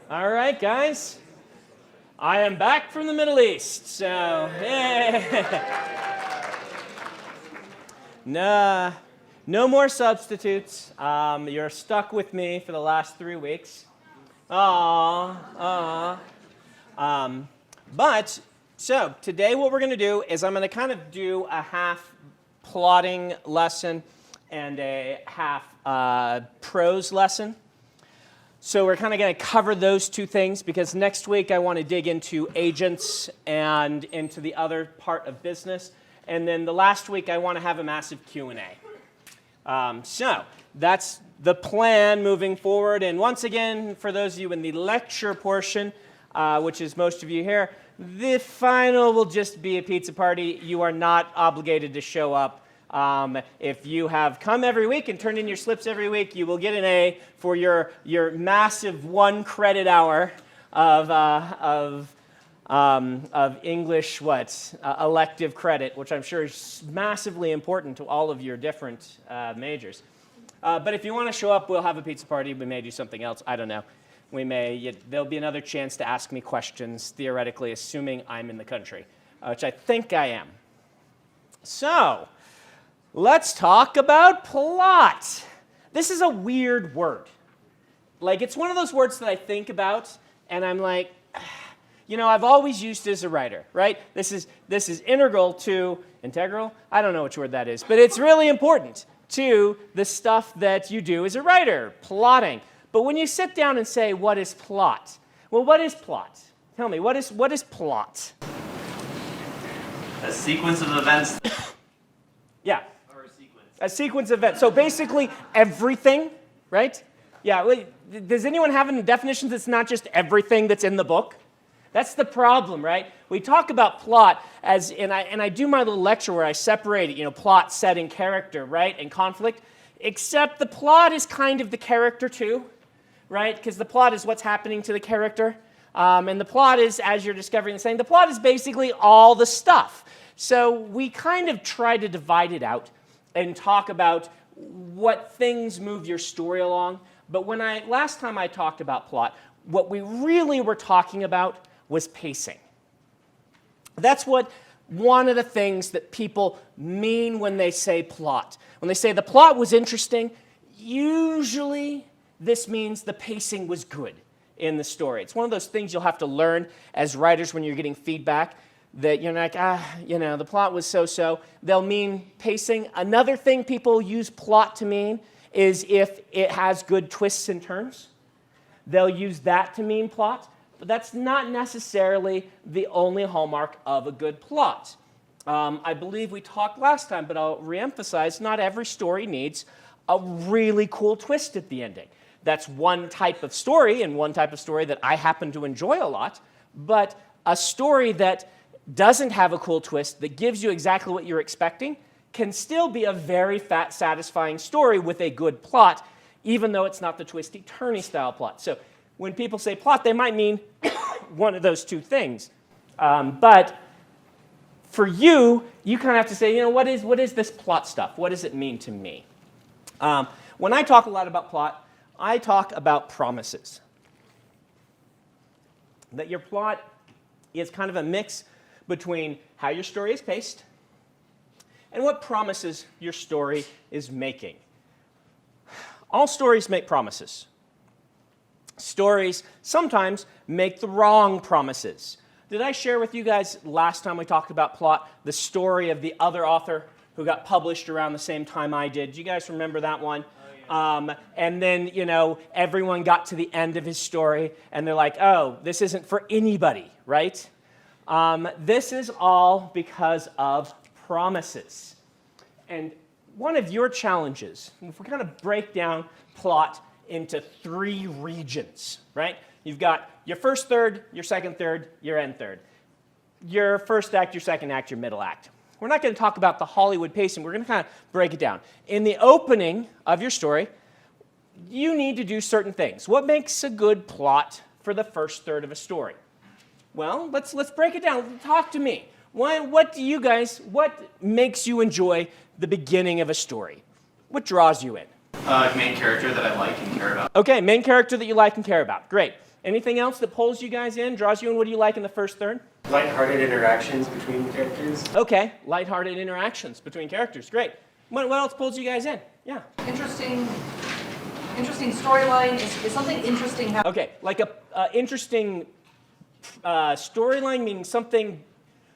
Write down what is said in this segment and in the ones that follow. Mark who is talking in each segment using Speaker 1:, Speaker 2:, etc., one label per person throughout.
Speaker 1: All right, guys. I am back from the Middle East, so no more substitutes. You're stuck with me for the last 3 weeks. But so today what we're going to do is I'm going to kind of do a half plotting lesson and a half prose lesson. So we're kind of going to cover those two things because next week I want to dig into agents and into the other part of business. And then the last week I want to have a massive Q&A. So that's the plan moving forward. And once again, for those of you in the lecture portion, which is most of you here, the final will just be a pizza party. You are not obligated to show up. If you have come every week and turned in your slips every week, you will get an A for your massive 1 credit hour of English elective credit, which I'm sure is massively important to all of your different majors. But if you want to show up, we'll have a pizza party. We may do something else. I don't know. There'll be another chance to ask me questions, theoretically, assuming I'm in the country, which I think I am. So let's talk about plot. This is a weird word. Like, it's one of those words that I think about, and I'm like, I've always used it as a writer, right? This is integral to, integral? I don't know which word that is, but it's really important to the stuff that you do as a writer, plotting. But when you sit down and say, what is plot? Well, what is plot? Tell me, what is plot?
Speaker 2: A sequence of events.
Speaker 1: Yeah. A sequence of events. So basically everything, right? Yeah. Does anyone have any definitions that's not just everything that's in the book? That's the problem, right? We talk about plot as, and I do my little lecture where I separate it, plot, setting, character, right, and conflict, except the plot is kind of the character too, right? Because the plot is what's happening to the character. And the plot is, as you're discovering and saying, the plot is basically all the stuff. So we kind of try to divide it out and talk about what things move your story along. But last time I talked about plot, what we really were talking about was pacing. That's what one of the things that people mean when they say plot. When they say the plot was interesting, usually this means the pacing was good in the story. It's one of those things you'll have to learn as writers when you're getting feedback, that you're like, the plot was so-so. They'll mean pacing. Another thing people use plot to mean is if it has good twists and turns. They'll use that to mean plot, but that's not necessarily the only hallmark of a good plot. I believe we talked last time, but I'll reemphasize, not every story needs a really cool twist at the ending. That's one type of story, and one type of story that I happen to enjoy a lot, but a story that doesn't have a cool twist that gives you exactly what you're expecting can still be a very satisfying story with a good plot, even though it's not the twisty-turny style plot. So when people say plot, they might mean one of those two things. But for you kind of have to say, what is this plot stuff? What does it mean to me? When I talk a lot about plot, I talk about promises. That your plot is kind of a mix between how your story is paced and what promises your story is making. All stories make promises. Stories sometimes make the wrong promises. Did I share with you guys last time we talked about plot the story of the other author who got published around the same time I did? Do you guys remember that one? Oh, yeah. And then, everyone got to the end of his story and they're like, oh, this isn't for anybody, right? This is all because of promises. And one of your challenges, if we kind of break down plot into 3 regions, right? You've got your first third, your second third, your end third. Your first act, your second act, your middle act. We're not going to talk about the Hollywood pacing. We're going to kind of break it down. In the opening of your story, you need to do certain things. What makes a good plot for the first third of a story? Well, let's break it down. Talk to me. What makes you enjoy the beginning of a story? What draws you in?
Speaker 2: Main character that I like and care about.
Speaker 1: Okay, main character that you like and care about. Great. Anything else that pulls you guys in, draws you in? What do you like in the first third?
Speaker 3: Lighthearted interactions between characters.
Speaker 1: Okay, lighthearted interactions between characters. Great. What else pulls you guys in? Yeah.
Speaker 4: Interesting storyline. Is something interesting happening?
Speaker 1: Okay, like a interesting storyline, meaning something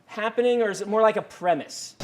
Speaker 1: happening, or is it more like a premise?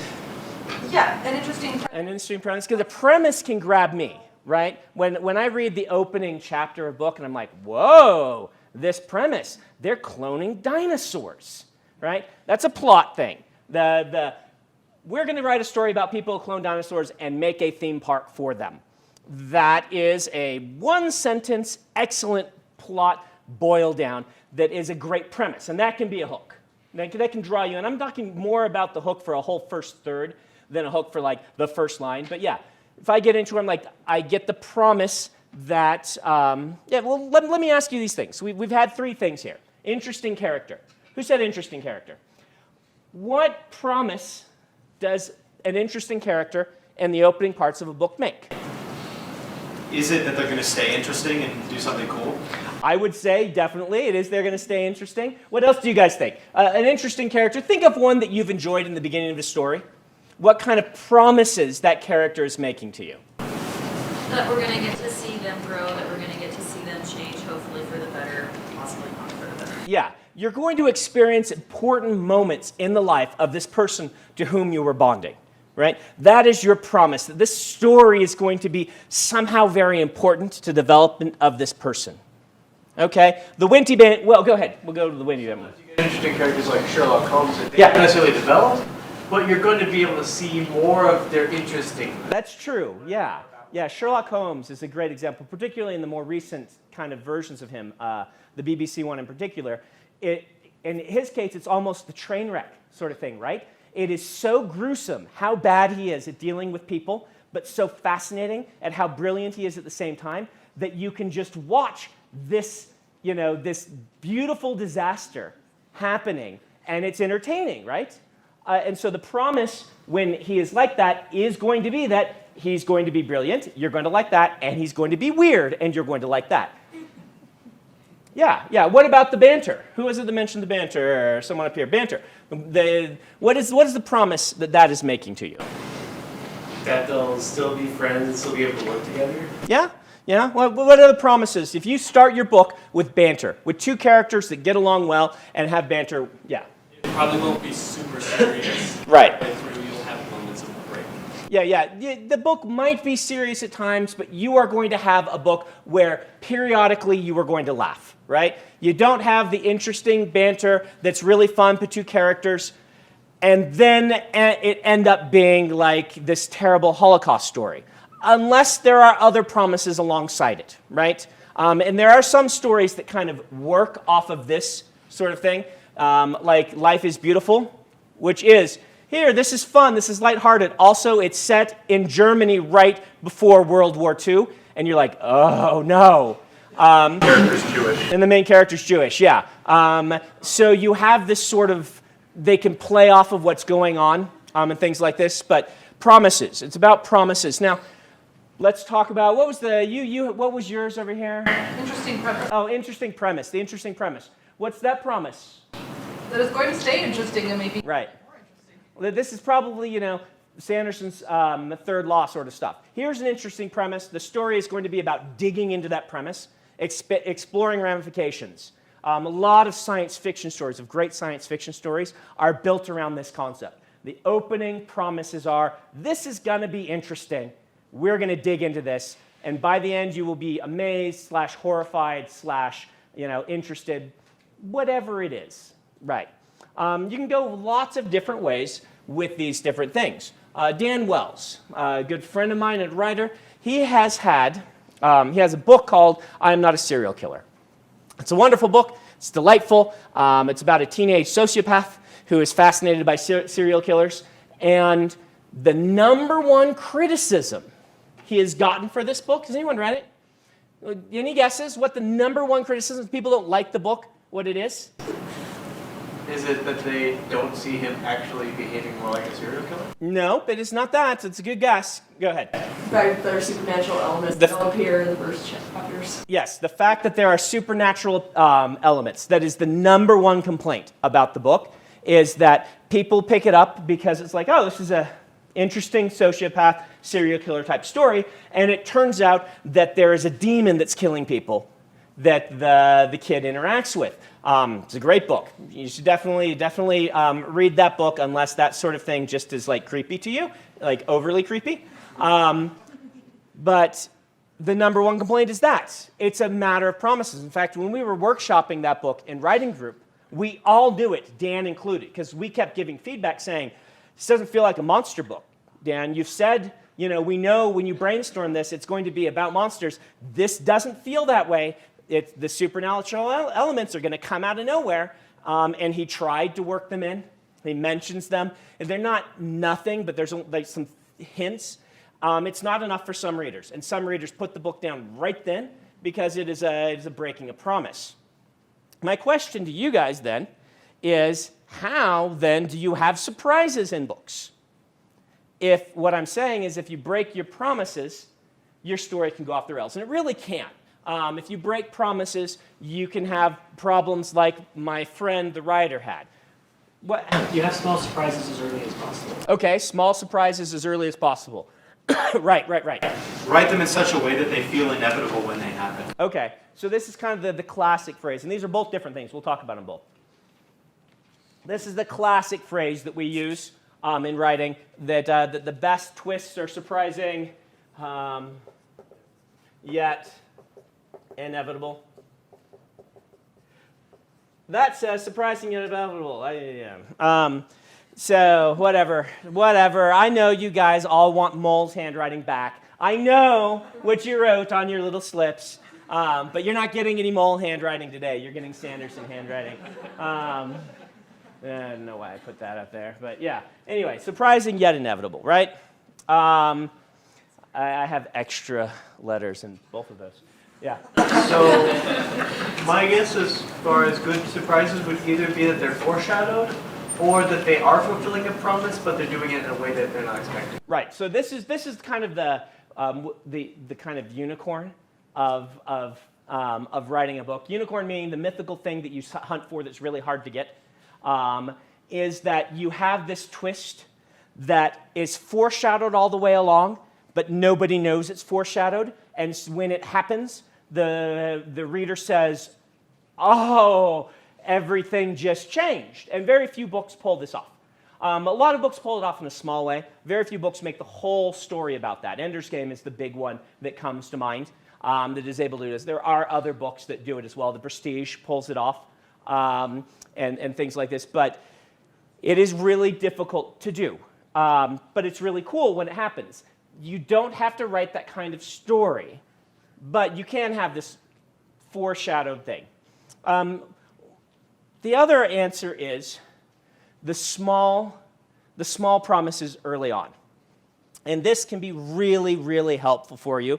Speaker 4: Yeah, an interesting.
Speaker 1: An interesting premise, because a premise can grab me, right? When I read the opening chapter of a book and I'm like, whoa, this premise, they're cloning dinosaurs, right? That's a plot thing. We're going to write a story about people who clone dinosaurs and make a theme park for them. That is a one-sentence, excellent plot boiled down that is a great premise, and that can be a hook. That can draw you, and I'm talking more about the hook for a whole first third than a hook for like the first line. But yeah, if I get into it, I'm like, I get the promise that, well, let me ask you these things. We've had three things here. Interesting character. Who said interesting character? What promise does an interesting character in the opening parts of a book make?
Speaker 5: Is it that they're going to stay interesting and do something cool?
Speaker 1: I would say definitely it is. They're going to stay interesting. What else do you guys think? An interesting character. Think of one that you've enjoyed in the beginning of the story. What kind of promises that character is making to you?
Speaker 6: That we're going to get to see them grow, that we're going to get to see them change, hopefully for the better, possibly not for the better.
Speaker 1: Yeah, you're going to experience important moments in the life of this person to whom you were bonding, right? That is your promise, that this story is going to be somehow very important to the development of this person. Okay, the Winty Band, well, go ahead. We'll go to the Winty Band.
Speaker 3: You get interesting characters like Sherlock Holmes that they
Speaker 1: Yeah.
Speaker 3: haven't necessarily developed, but you're going to be able to see more of their interesting.
Speaker 1: That's true, yeah. Yeah, Sherlock Holmes is a great example, particularly in the more recent kind of versions of him, the BBC one in particular. In his case, it's almost the train wreck sort of thing, right? It is so gruesome how bad he is at dealing with people, but so fascinating at how brilliant he is at the same time that you can just watch this, this beautiful disaster happening, and it's entertaining, right? And so the promise when he is like that is going to be that he's going to be brilliant, you're going to like that, and he's going to be weird, and you're going to like that. Yeah. What about the banter? Who is it that mentioned the banter? Someone up here. Banter. What is the promise that is making to you?
Speaker 3: That they'll still be friends, still be able to work together.
Speaker 1: Yeah. What are the promises? If you start your book with banter, with two characters that get along well and have banter, yeah.
Speaker 7: It probably won't be super serious.
Speaker 1: Right.
Speaker 7: Through, you'll have moments of break.
Speaker 1: Yeah. The book might be serious at times, but you are going to have a book where periodically you are going to laugh, right? You don't have the interesting banter that's really fun for two characters, and then it end up being like this terrible Holocaust story, unless there are other promises alongside it, right? And there are some stories that kind of work off of this sort of thing, like Life is Beautiful, which is, here, this is fun, this is lighthearted. Also, it's set in Germany right before World War II, and you're like, oh no.
Speaker 3: Character's Jewish.
Speaker 1: And the main character's Jewish, yeah. So you have this sort of, they can play off of what's going on and things like this, but promises, it's about promises. Now, let's talk about, what was yours over here?
Speaker 4: Interesting premise.
Speaker 1: Oh, interesting premise, the interesting premise. What's that promise?
Speaker 4: That is going to stay interesting and maybe
Speaker 1: Right.
Speaker 4: more interesting.
Speaker 1: Well, this is probably, Sanderson's the third law sort of stuff. Here's an interesting premise. The story is going to be about digging into that premise, exploring ramifications. A lot of science fiction stories, of great science fiction stories, are built around this concept. The opening promises are, this is going to be interesting. We're going to dig into this. And by the end, you will be amazed / horrified / interested, whatever it is. Right. You can go lots of different ways with these different things. Dan Wells, a good friend of mine and writer, he has a book called I Am Not a Serial Killer. It's a wonderful book. It's delightful. It's about a teenage sociopath who is fascinated by serial killers. And the number one criticism he has gotten for this book, has anyone read it? Any guesses what the number one criticism? People don't like the book, what it is?
Speaker 3: Is it that they don't see him actually behaving more like a serial killer?
Speaker 1: Nope, it is not that. It's a good guess. Go ahead.
Speaker 8: The fact that there are supernatural elements that don't appear in the first chapters.
Speaker 1: Yes, the fact that there are supernatural elements. That is the number one complaint about the book, is that people pick it up because it's like, oh, this is a interesting sociopath, serial killer type story, and it turns out that there is a demon that's killing people that the kid interacts with. It's a great book. You should definitely read that book, unless that sort of thing just is like creepy to you, like overly creepy. But the number one complaint is that it's a matter of promises. In fact, when we were workshopping that book in writing group, we all knew it, Dan included, because we kept giving feedback saying, this doesn't feel like a monster book. Dan, you've said, we know when you brainstorm this, it's going to be about monsters. This doesn't feel that way. The supernatural elements are going to come out of nowhere. And he tried to work them in. He mentions them. And they're not nothing, but there's like some hints. It's not enough for some readers. And some readers put the book down right then because it is a breaking a promise. My question to you guys then is, how then do you have surprises in books? If what I'm saying is if you break your promises, your story can go off the rails. And it really can. If you break promises, you can have problems like my friend, the writer, had. What?
Speaker 9: You have small surprises as early as possible.
Speaker 1: Okay, small surprises as early as possible. Right.
Speaker 5: Write them in such a way that they feel inevitable when they happen.
Speaker 1: Okay, so this is kind of the classic phrase, and these are both different things. We'll talk about them both. This is the classic phrase that we use in writing, that the best twists are surprising, yet inevitable. That's surprising yet inevitable. So whatever. I know you guys all want Mole's handwriting back. I know what you wrote on your little slips, but you're not getting any Mole handwriting today. You're getting Sanderson handwriting. I don't know why I put that up there, but yeah. Anyway, surprising yet inevitable, right? I have extra letters in both of those. Yeah.
Speaker 3: So, my guess as far as good surprises would either be that they're foreshadowed, or that they are fulfilling a promise, but they're doing it in a way that they're not expecting.
Speaker 1: Right. So this is kind of the kind of unicorn of writing a book. Unicorn meaning the mythical thing that you hunt for that's really hard to get. Is that you have this twist that is foreshadowed all the way along, but nobody knows it's foreshadowed. And when it happens, the reader says, oh, everything just changed. And very few books pull this off. A lot of books pull it off in a small way. Very few books make the whole story about that. Ender's Game is the big one that comes to mind that is able to do this. There are other books that do it as well. The Prestige pulls it off and things like this. But it is really difficult to do. But it's really cool when it happens. You don't have to write that kind of story, but you can have this foreshadowed thing. The other answer is the small promises early on. And this can be really, really helpful for you.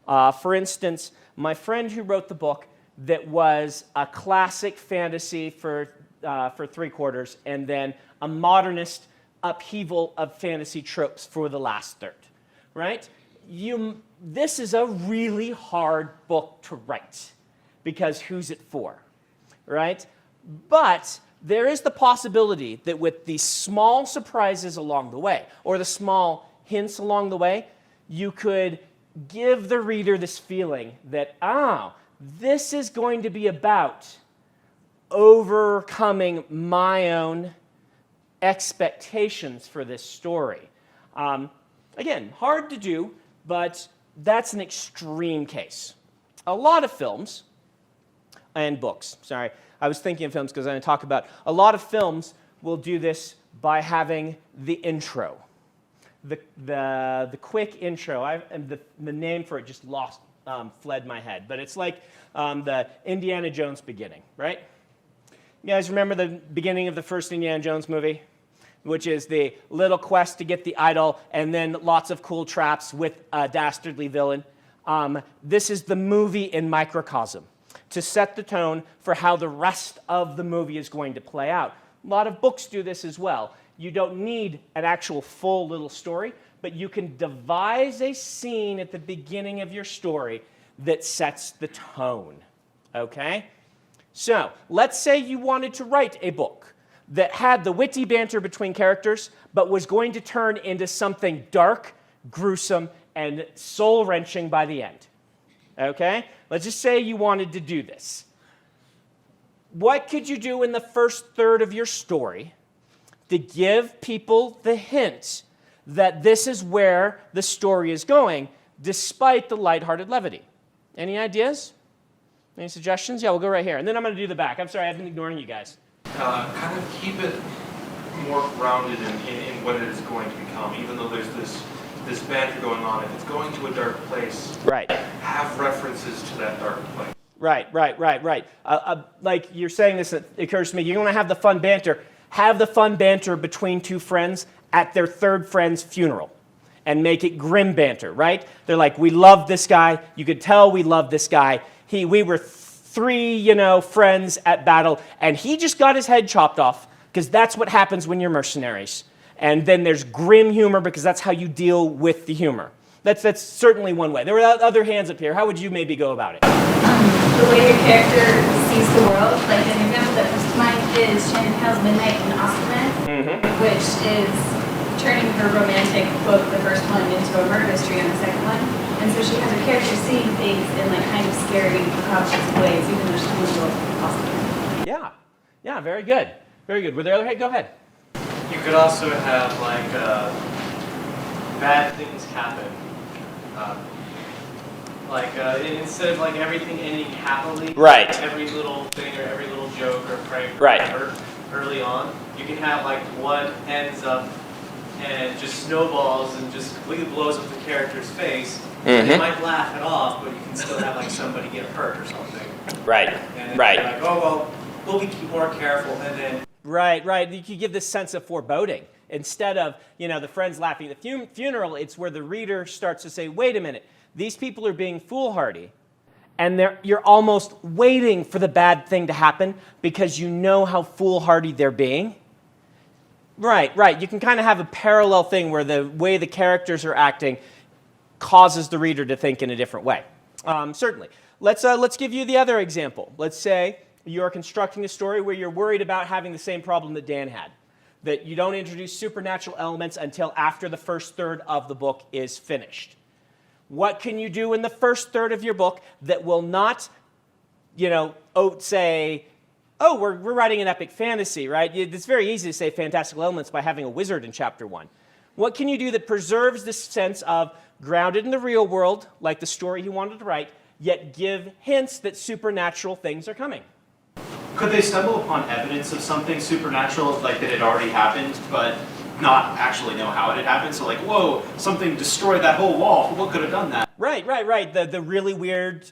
Speaker 1: For instance, my friend who wrote the book that was a classic fantasy for 3/4 and then a modernist upheaval of fantasy tropes for the last third, right? This is a really hard book to write because who's it for, right? But there is the possibility that with these small surprises along the way, or the small hints along the way, you could give the reader this feeling that, this is going to be about overcoming my own expectations for this story. Again, hard to do, but that's an extreme case. A lot of films and books, sorry, I was thinking of films because I'm going to talk about, a lot of films will do this by having the intro. The quick intro, and the name for it just fled my head, but it's like the Indiana Jones beginning, right? You guys remember the beginning of the first Indiana Jones movie? Which is the little quest to get the idol, and then lots of cool traps with a dastardly villain. This is the movie in microcosm to set the tone for how the rest of the movie is going to play out. A lot of books do this as well. You don't need an actual full little story, but you can devise a scene at the beginning of your story that sets the tone, okay? So, let's say you wanted to write a book that had the witty banter between characters, but was going to turn into something dark, gruesome, and soul-wrenching by the end, okay? Let's just say you wanted to do this. What could you do in the first third of your story to give people the hint that this is where the story is going, despite the lighthearted levity? Any ideas? Any suggestions? Yeah, we'll go right here. And then I'm going to do the back. I'm sorry, I've been ignoring you guys.
Speaker 10: Kind of keep it more grounded in what it is going to become, even though there's this banter going on. If it's going to a dark place,
Speaker 1: Right.
Speaker 10: have references to that dark place.
Speaker 1: Right. Like you're saying this, it occurs to me, you want to have the fun banter. Have the fun banter between two friends at their third friend's funeral and make it grim banter, right? They're like, we love this guy. You could tell we love this guy. We were three, friends at battle, and he just got his head chopped off because that's what happens when you're mercenaries. And then there's grim humor because that's how you deal with the humor. That's certainly one way. There were other hands up here. How would you maybe go about it?
Speaker 11: The way your character sees the world, like an example that comes to mind is Shannon Hale's Midnight in Osterman, which is turning her romantic book, the first one, into a murder mystery on the second one. And so she has her character seeing things in like kind of scary, cautious ways, even though she's a little Osterman.
Speaker 1: Yeah, very good. Very good. Were there other? Hey, go ahead.
Speaker 7: You could also have like bad things happen. Instead of like everything ending happily,
Speaker 1: Right.
Speaker 7: every little thing or every little joke or prank or
Speaker 1: Right.
Speaker 7: whatever early on, you can have like one ends up and just snowballs and just completely blows up the character's face. And they might laugh it off, but you can still have like somebody get hurt or something.
Speaker 1: Right.
Speaker 7: And then
Speaker 1: Right.
Speaker 7: you're like, oh well, we'll be more careful, and then
Speaker 1: Right. You could give this sense of foreboding. Instead of, the friends laughing at the funeral, it's where the reader starts to say, wait a minute, these people are being foolhardy. And you're almost waiting for the bad thing to happen because you know how foolhardy they're being. Right. You can kind of have a parallel thing where the way the characters are acting causes the reader to think in a different way. Certainly. Let's give you the other example. Let's say you're constructing a story where you're worried about having the same problem that Dan had, that you don't introduce supernatural elements until after the first third of the book is finished. What can you do in the first third of your book that will not, say, oh, we're writing an epic fantasy, right? It's very easy to say fantastical elements by having a wizard in chapter 1. What can you do that preserves this sense of grounded in the real world, like the story you wanted to write, yet give hints that supernatural things are coming?
Speaker 5: Could they stumble upon evidence of something supernatural, like that had already happened, but not actually know how it had happened? So like, whoa, something destroyed that whole wall. What could have done that?
Speaker 1: Right. The really weird,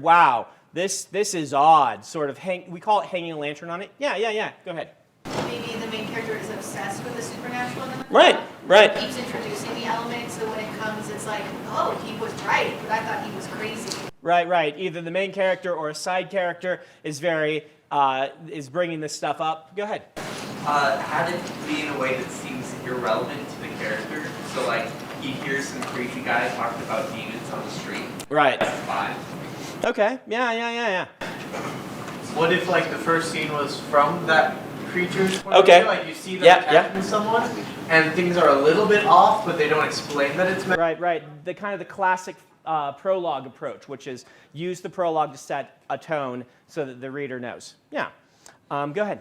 Speaker 1: wow, this is odd, sort of, we call it hanging a lantern on it. Yeah, go ahead.
Speaker 11: Maybe the main character is obsessed with the supernatural element.
Speaker 1: Right.
Speaker 11: Keeps introducing the element, so when it comes, it's like, oh, he was right, but I thought he was crazy.
Speaker 1: Right. Either the main character or a side character is bringing this stuff up. Go ahead.
Speaker 12: Have it be in a way that seems irrelevant to the character. So, like, he hears some crazy guy talking about demons on the street.
Speaker 1: Right.
Speaker 12: That's fine.
Speaker 1: Okay. Yeah.
Speaker 3: What if like the first scene was from that creature's point
Speaker 1: Okay.
Speaker 3: of view? Like you see them
Speaker 1: Yeah.
Speaker 3: attacking someone, and things are a little bit off, but they don't explain that it's meant.
Speaker 1: Right. The kind of the classic prologue approach, which is use the prologue to set a tone so that the reader knows. Yeah. Go ahead.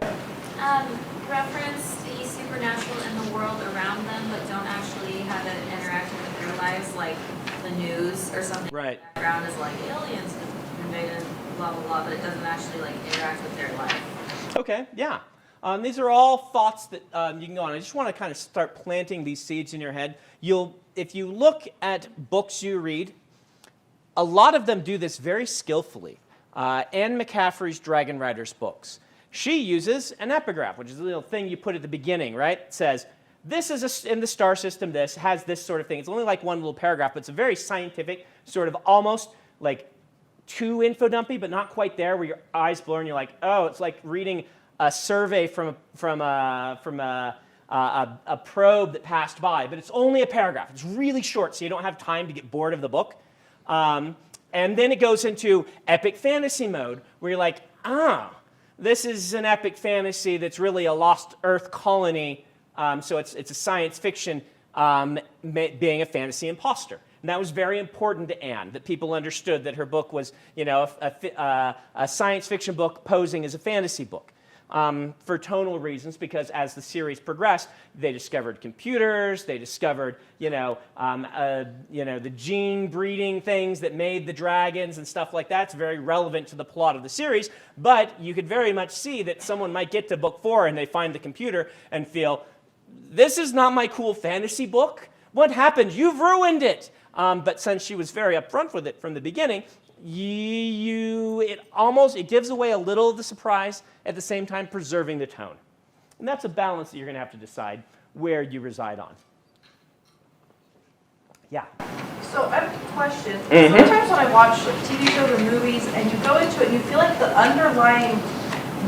Speaker 6: Reference the supernatural in the world around them, but don't actually have it interact with their lives, like the news or something.
Speaker 1: Right.
Speaker 6: The background is like aliens have invaded, blah blah blah, but it doesn't actually like interact with their life.
Speaker 1: Okay. Yeah. These are all thoughts that you can go on. I just want to kind of start planting these seeds in your head. If you look at books you read, a lot of them do this very skillfully. Anne McCaffrey's Dragon Riders books. She uses an epigraph, which is a little thing you put at the beginning, right? It says, this is in the star system, this has this sort of thing. It's only like one little paragraph, but it's a very scientific, sort of almost like too info dumpy, but not quite there, where your eyes blur and you're like, oh, it's like reading a survey from a probe that passed by, but it's only a paragraph. It's really short, so you don't have time to get bored of the book. And then it goes into epic fantasy mode, where you're like, this is an epic fantasy that's really a lost Earth colony. So it's a science fiction being a fantasy imposter. And that was very important to Anne, that people understood that her book was, a science fiction book posing as a fantasy book. For tonal reasons, because as the series progressed, they discovered computers, they discovered, the gene breeding things that made the dragons and stuff like that. It's very relevant to the plot of the series, but you could very much see that someone might get to book 4 and they find the computer and feel, this is not my cool fantasy book. What happened? You've ruined it. But since she was very upfront with it from the beginning, it gives away a little of the surprise, at the same time preserving the tone. And that's a balance that you're going to have to decide where you reside on. Yeah?
Speaker 4: So I have a question. Sometimes when I watch TV shows or movies and you go into it and you feel like the underlying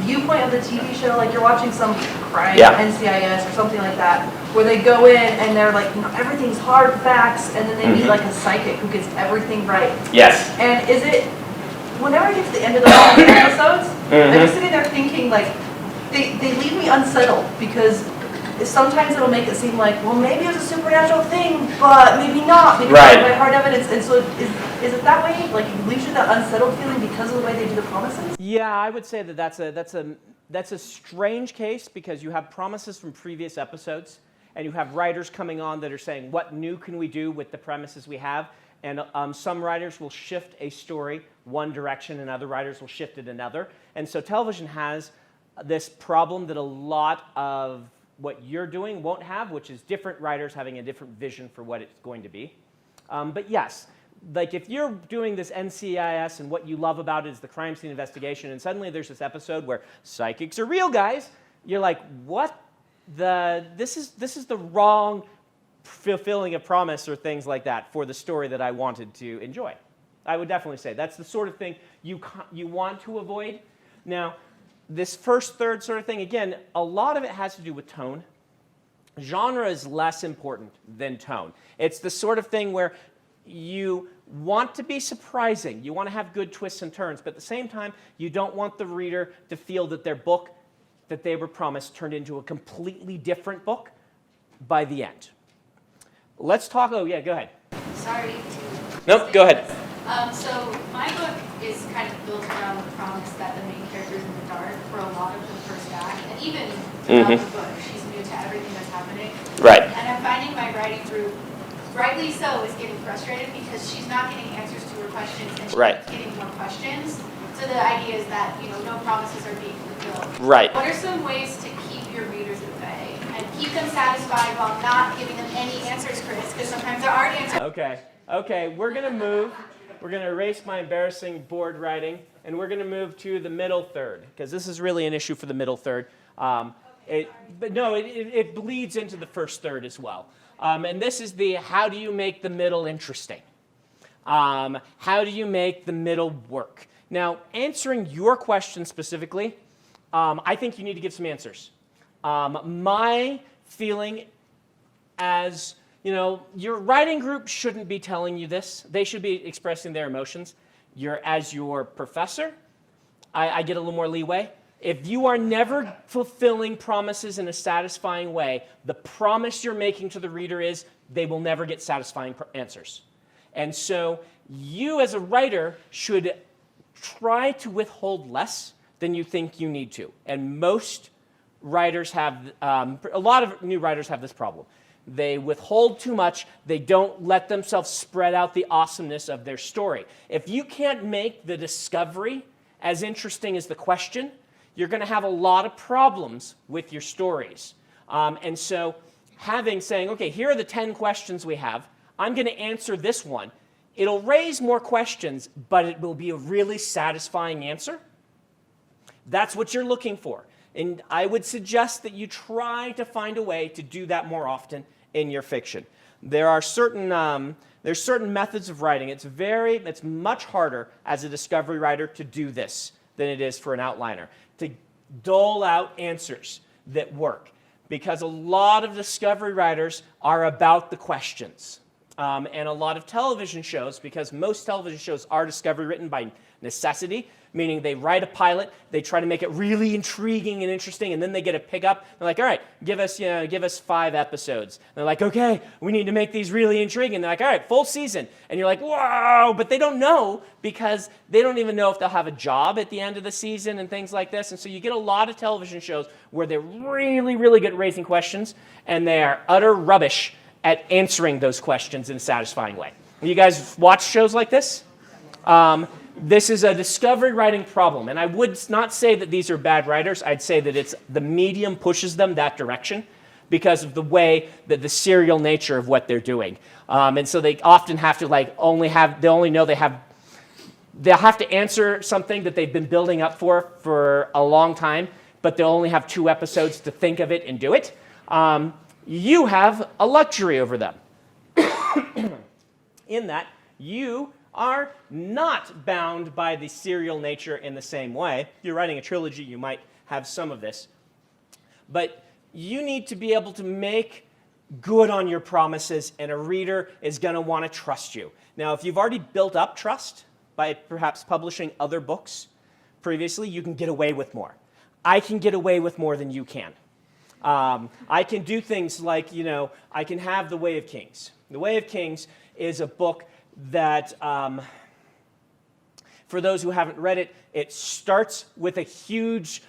Speaker 4: viewpoint of the TV show, like you're watching some crime, NCIS or something like that, where they go in and they're like, everything's hard facts, and then they meet like a psychic who gets everything right.
Speaker 1: Yes.
Speaker 4: And is it, whenever I get to the end of the episodes, I'm just sitting there thinking like, they leave me unsettled, because sometimes it'll make it seem like, well, maybe it was a supernatural thing, but maybe not, because by hard evidence. And so is it that way? Like, it leaves you that unsettled feeling because of the way they do the promises?
Speaker 1: Yeah, I would say that that's a strange case, because you have promises from previous episodes, and you have writers coming on that are saying, what new can we do with the premises we have? And some writers will shift a story one direction, and other writers will shift it another. And so television has this problem that a lot of what you're doing won't have, which is different writers having a different vision for what it's going to be. But yes, like if you're doing this NCIS and what you love about it is the crime scene investigation, and suddenly there's this episode where psychics are real guys, you're like, what? This is the wrong fulfilling a promise or things like that for the story that I wanted to enjoy. I would definitely say that's the sort of thing you want to avoid. Now, this first third sort of thing, again, a lot of it has to do with tone. Genre is less important than tone. It's the sort of thing where you want to be surprising. You want to have good twists and turns, but at the same time, you don't want the reader to feel that their book that they were promised turned into a completely different book by the end. Let's talk, go ahead.
Speaker 6: Sorry to...
Speaker 1: Nope, go ahead.
Speaker 6: So my book is kind of built around the promise that the main character is in the dark for a lot of the first act, and even throughout the book, she's new to everything that's happening.
Speaker 1: Right.
Speaker 6: And I'm finding my writing group, rightly so, is getting frustrated because she's not getting answers to her questions, and she's getting more questions. So the idea is that, no promises are being fulfilled.
Speaker 1: Right.
Speaker 6: What are some ways to keep your readers at bay and keep them satisfied while not giving them any answers, Chris? Because sometimes there aren't answers.
Speaker 1: Okay, we're going to move. We're going to erase my embarrassing board writing, and we're going to move to the middle third, because this is really an issue for the middle third. It bleeds into the first third as well. And this is the how do you make the middle interesting? How do you make the middle work? Now, answering your question specifically, I think you need to give some answers. My feeling as, your writing group shouldn't be telling you this. They should be expressing their emotions. As your professor, I get a little more leeway. If you are never fulfilling promises in a satisfying way, the promise you're making to the reader is they will never get satisfying answers. And so you as a writer should try to withhold less than you think you need to. And most writers have, a lot of new writers have this problem. They withhold too much. They don't let themselves spread out the awesomeness of their story. If you can't make the discovery as interesting as the question, you're going to have a lot of problems with your stories. And so saying, okay, here are the 10 questions we have. I'm going to answer this one. It'll raise more questions, but it will be a really satisfying answer. That's what you're looking for. And I would suggest that you try to find a way to do that more often in your fiction. There are certain methods of writing. It's much harder as a discovery writer to do this than it is for an outliner. dole out answers that work, because a lot of discovery writers are about the questions. And a lot of television shows, because most television shows are discovery written by necessity, meaning they write a pilot, they try to make it really intriguing and interesting, and then they get a pickup. They're like, all right, give us 5 episodes. And they're like, okay, we need to make these really intriguing. And they're like, all right, full season. And you're like, whoa, but they don't know, because they don't even know if they'll have a job at the end of the season and things like this. And so you get a lot of television shows where they're really, really good at raising questions, and they are utter rubbish at answering those questions in a satisfying way. You guys watch shows like this? This is a discovery writing problem, and I would not say that these are bad writers. I'd say that it's the medium pushes them that direction because of the way that the serial nature of what they're doing. And so they often have to they'll have to answer something that they've been building up for a long time, but they'll only have 2 episodes to think of it and do it. You have a luxury over them in that you are not bound by the serial nature in the same way. If you're writing a trilogy, you might have some of this. But you need to be able to make good on your promises, and a reader is going to want to trust you. Now, if you've already built up trust by perhaps publishing other books previously, you can get away with more. I can get away with more than you can. I can do things like, I can have The Way of Kings. The Way of Kings is a book that, for those who haven't read it, it starts with a huge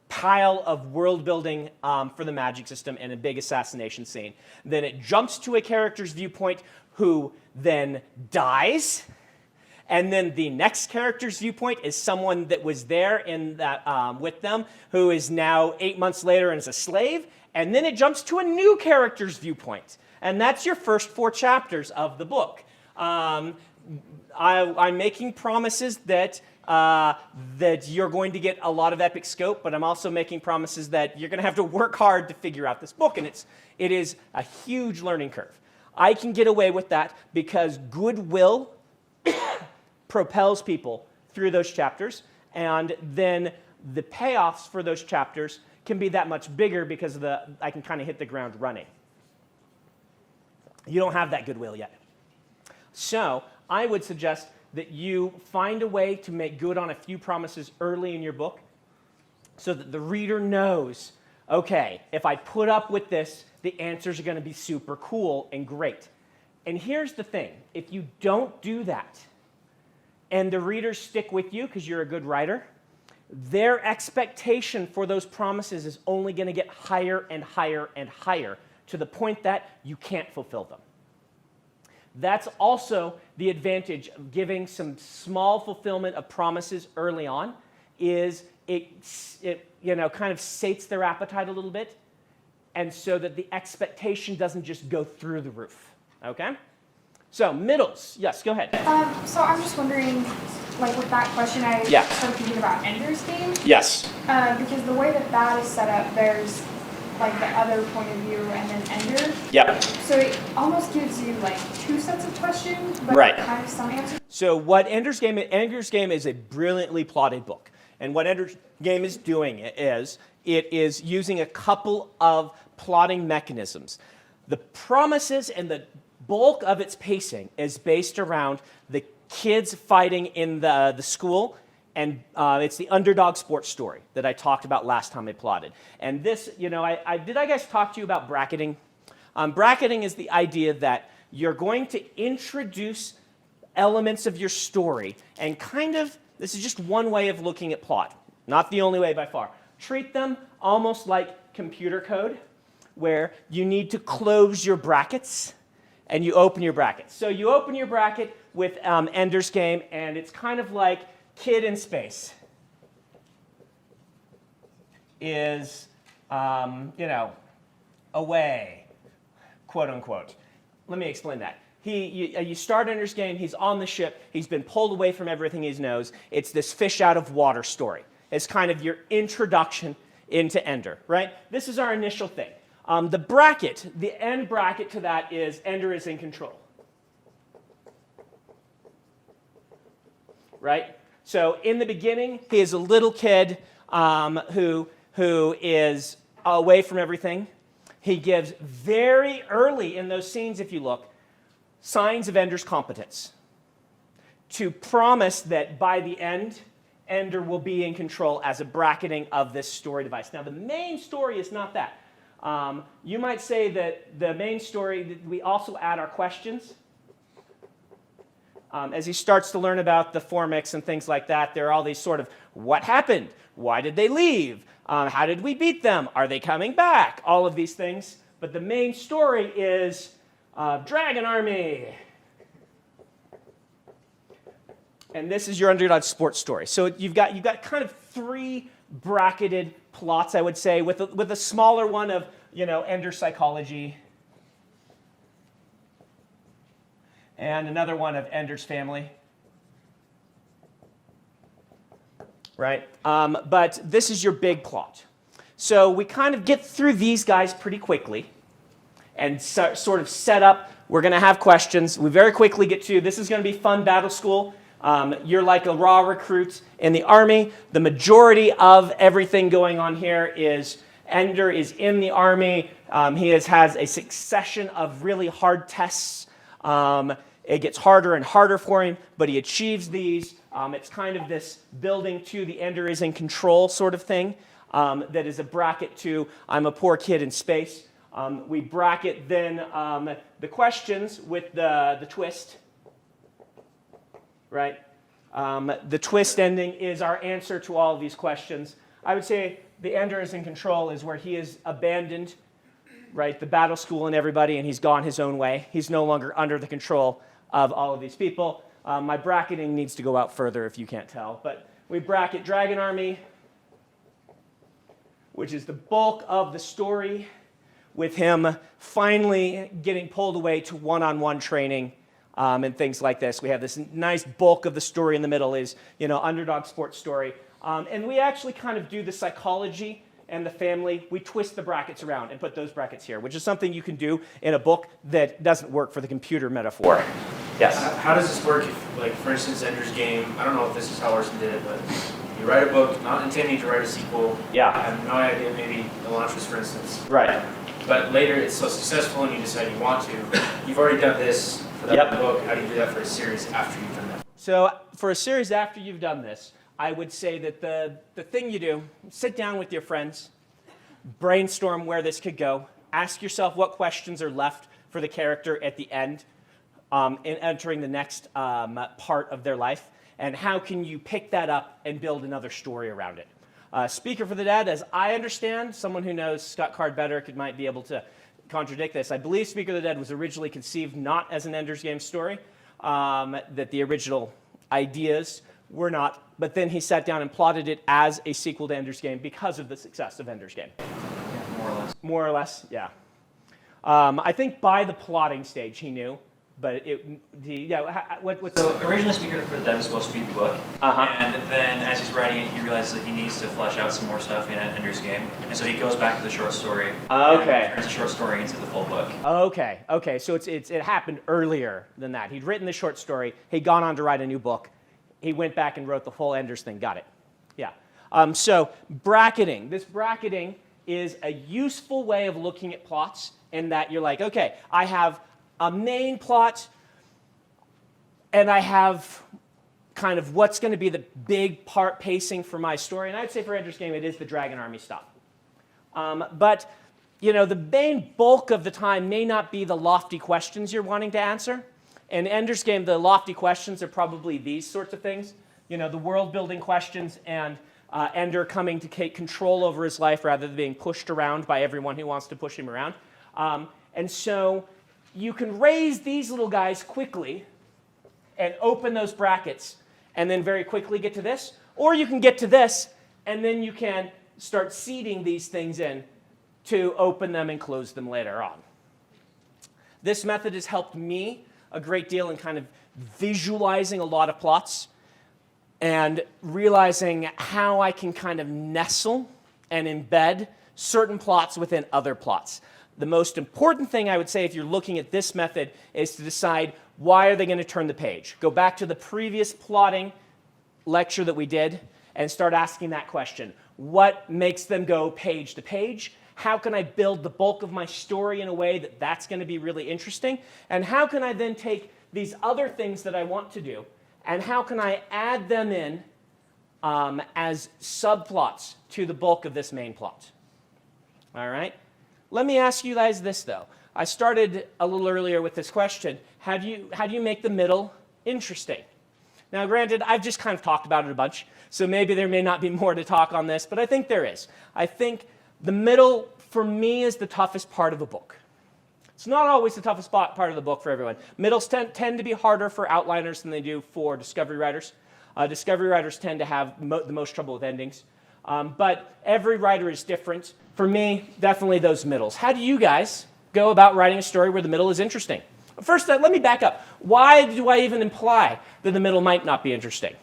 Speaker 1: pile of world building for the magic system and a big assassination scene. Then it jumps to a character's viewpoint who then dies. And then the next character's viewpoint is someone that was there in that with them, who is now 8 months later and is a slave. And then it jumps to a new character's viewpoint. And that's your first 4 chapters of the book. I'm making promises that you're going to get a lot of epic scope, but I'm also making promises that you're going to have to work hard to figure out this book, and it is a huge learning curve. I can get away with that because goodwill propels people through those chapters, and then the payoffs for those chapters can be that much bigger because I can kind of hit the ground running. You don't have that goodwill yet. So I would suggest that you find a way to make good on a few promises early in your book so that the reader knows, okay, if I put up with this, the answers are going to be super cool and great. And here's the thing. If you don't do that, and the readers stick with you because you're a good writer, their expectation for those promises is only going to get higher and higher and higher to the point that you can't fulfill them. That's also the advantage of giving some small fulfillment of promises early on, is it kind of sates their appetite a little bit, and so that the expectation doesn't just go through the roof. Okay? So, middles. Yes, go ahead.
Speaker 13: So I'm just wondering, with that question, I started thinking about Ender's Game.
Speaker 1: Yes.
Speaker 13: Because the way that is set up, there's the other point of view and then Ender.
Speaker 1: Yeah.
Speaker 13: So it almost gives you 2 sets of questions, but kind of some answers.
Speaker 1: So what Ender's Game is a brilliantly plotted book. And what Ender's Game is doing is it is using a couple of plotting mechanisms. The promises and the bulk of its pacing is based around the kids fighting in the school, and it's the underdog sports story that I talked about last time I plotted. And this, did I guys talk to you about bracketing? Bracketing is the idea that you're going to introduce elements of your story and this is just one way of looking at plot, not the only way by far. Treat them almost like computer code, where you need to close your brackets and you open your brackets. So you open your bracket with Ender's Game, and it's kind of like kid in space is, away, quote unquote. Let me explain that. You start Ender's Game, he's on the ship, he's been pulled away from everything he knows. It's this fish out of water story. It's kind of your introduction into Ender, right? This is our initial thing. The end bracket to that is Ender is in control. Right? So in the beginning, he is a little kid who is away from everything. He gives very early in those scenes, if you look, signs of Ender's competence to promise that by the end, Ender will be in control as a bracketing of this story device. Now, the main story is not that. You might say that the main story, we also add our questions. As he starts to learn about the Formix and things like that, there are all these sort of, what happened? Why did they leave? How did we beat them? Are they coming back? All of these things. But the main story is Dragon Army. And this is your underdog sports story. So you've got kind of three bracketed plots, I would say, with a smaller one of, Ender psychology, and another one of Ender's family. Right? But this is your big plot. So we kind of get through these guys pretty quickly and sort of set up. We're going to have questions. We very quickly get to, this is going to be fun battle school. You're like a raw recruit in the army. The majority of everything going on here is Ender is in the army. He has a succession of really hard tests. It gets harder and harder for him, but he achieves these. It's kind of this building to the Ender is in control sort of thing that is a bracket to I'm a poor kid in space. We bracket then the questions with the twist. Right? The twist ending is our answer to all of these questions. I would say the Ender is in control is where he is abandoned, right, the battle school and everybody, and he's gone his own way. He's no longer under the control of all of these people. My bracketing needs to go out further if you can't tell. But we bracket Dragon Army, which is the bulk of the story, with him finally getting pulled away to one-on-one training and things like this. We have this nice bulk of the story in the middle is, underdog sports story. And we actually kind of do the psychology and the family. We twist the brackets around and put those brackets here, which is something you can do in a book that doesn't work for the computer metaphor. Yes?
Speaker 9: How does this work if, like, for instance, Ender's Game, I don't know if this is how Orson did it, but you write a book, not intending to write a sequel.
Speaker 1: Yeah.
Speaker 9: I have no idea, maybe the launch was, for instance.
Speaker 1: Right.
Speaker 9: But later it's so successful and you decide you want to. You've already done this for that book. How do you do that for a series after you've done that?
Speaker 1: So for a series after you've done this, I would say that the thing you do, sit down with your friends, brainstorm where this could go, ask yourself what questions are left for the character at the end in entering the next part of their life, and how can you pick that up and build another story around it. Speaker for the Dead, as I understand, someone who knows Scott Card better might be able to contradict this. I believe Speaker of the Dead was originally conceived not as an Ender's Game story, that the original ideas were not, but then he sat down and plotted it as a sequel to Ender's Game because of the success of Ender's Game.
Speaker 7: Yeah, more or less.
Speaker 1: More or less, yeah. I think by the plotting stage he knew, but
Speaker 14: So originally Speaker for the Dead was supposed to be the book, and then as he's writing it, he realizes that he needs to flesh out some more stuff in Ender's Game, and so he goes back to the short story.
Speaker 1: Okay.
Speaker 14: And turns the short story into the full book.
Speaker 1: Okay. So it happened earlier than that. He'd written the short story. He'd gone on to write a new book. He went back and wrote the full Ender's thing. Got it. Yeah. So bracketing. This bracketing is a useful way of looking at plots in that you're like, okay, I have a main plot, and I have kind of what's going to be the big part pacing for my story. And I'd say for Ender's Game, it is the Dragon Army stuff. But, the main bulk of the time may not be the lofty questions you're wanting to answer. In Ender's Game, the lofty questions are probably these sorts of things. The world-building questions and Ender coming to take control over his life rather than being pushed around by everyone who wants to push him around. And so you can raise these little guys quickly and open those brackets and then very quickly get to this. Or you can get to this and then you can start seeding these things in to open them and close them later on. This method has helped me a great deal in kind of visualizing a lot of plots and realizing how I can kind of nestle and embed certain plots within other plots. The most important thing I would say if you're looking at this method is to decide why are they going to turn the page. Go back to the previous plotting lecture that we did and start asking that question. What makes them go page to page? How can I build the bulk of my story in a way that that's going to be really interesting? And how can I then take these other things that I want to do, and how can I add them in as subplots to the bulk of this main plot? All right? Let me ask you guys this, though. I started a little earlier with this question. How do you make the middle interesting? Now, granted, I've just kind of talked about it a bunch, so maybe there may not be more to talk on this, but I think there is. I think the middle, for me, is the toughest part of a book. It's not always the toughest part of the book for everyone. Middles tend to be harder for outliners than they do for discovery writers. Discovery writers tend to have the most trouble with endings. But every writer is different. For me, definitely those middles. How do you guys go about writing a story where the middle is interesting? First, let me back up. Why do I even imply that the middle might not be interesting?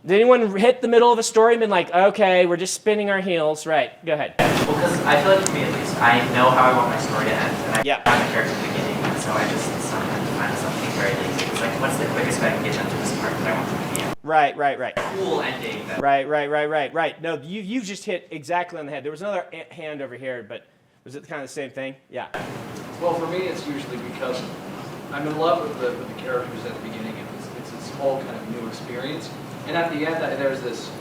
Speaker 1: Did anyone hit the middle of a story and been like, okay, we're just spinning our heels? Right, go ahead.
Speaker 2: Well, because I feel like for me at least, I know how I want my story to end, and I find the character at the beginning, and so I just sometimes find something very lazy. It's like, what's the quickest way I can get you to this part that I want them to be in?
Speaker 1: Right.
Speaker 2: Cool ending.
Speaker 1: Right. No, you just hit exactly on the head. There was another hand over here, but was it kind of the same thing? Yeah.
Speaker 15: Well, for me, it's usually because I'm in love with the characters at the beginning, and it's this whole kind of new experience. And at the end, there's this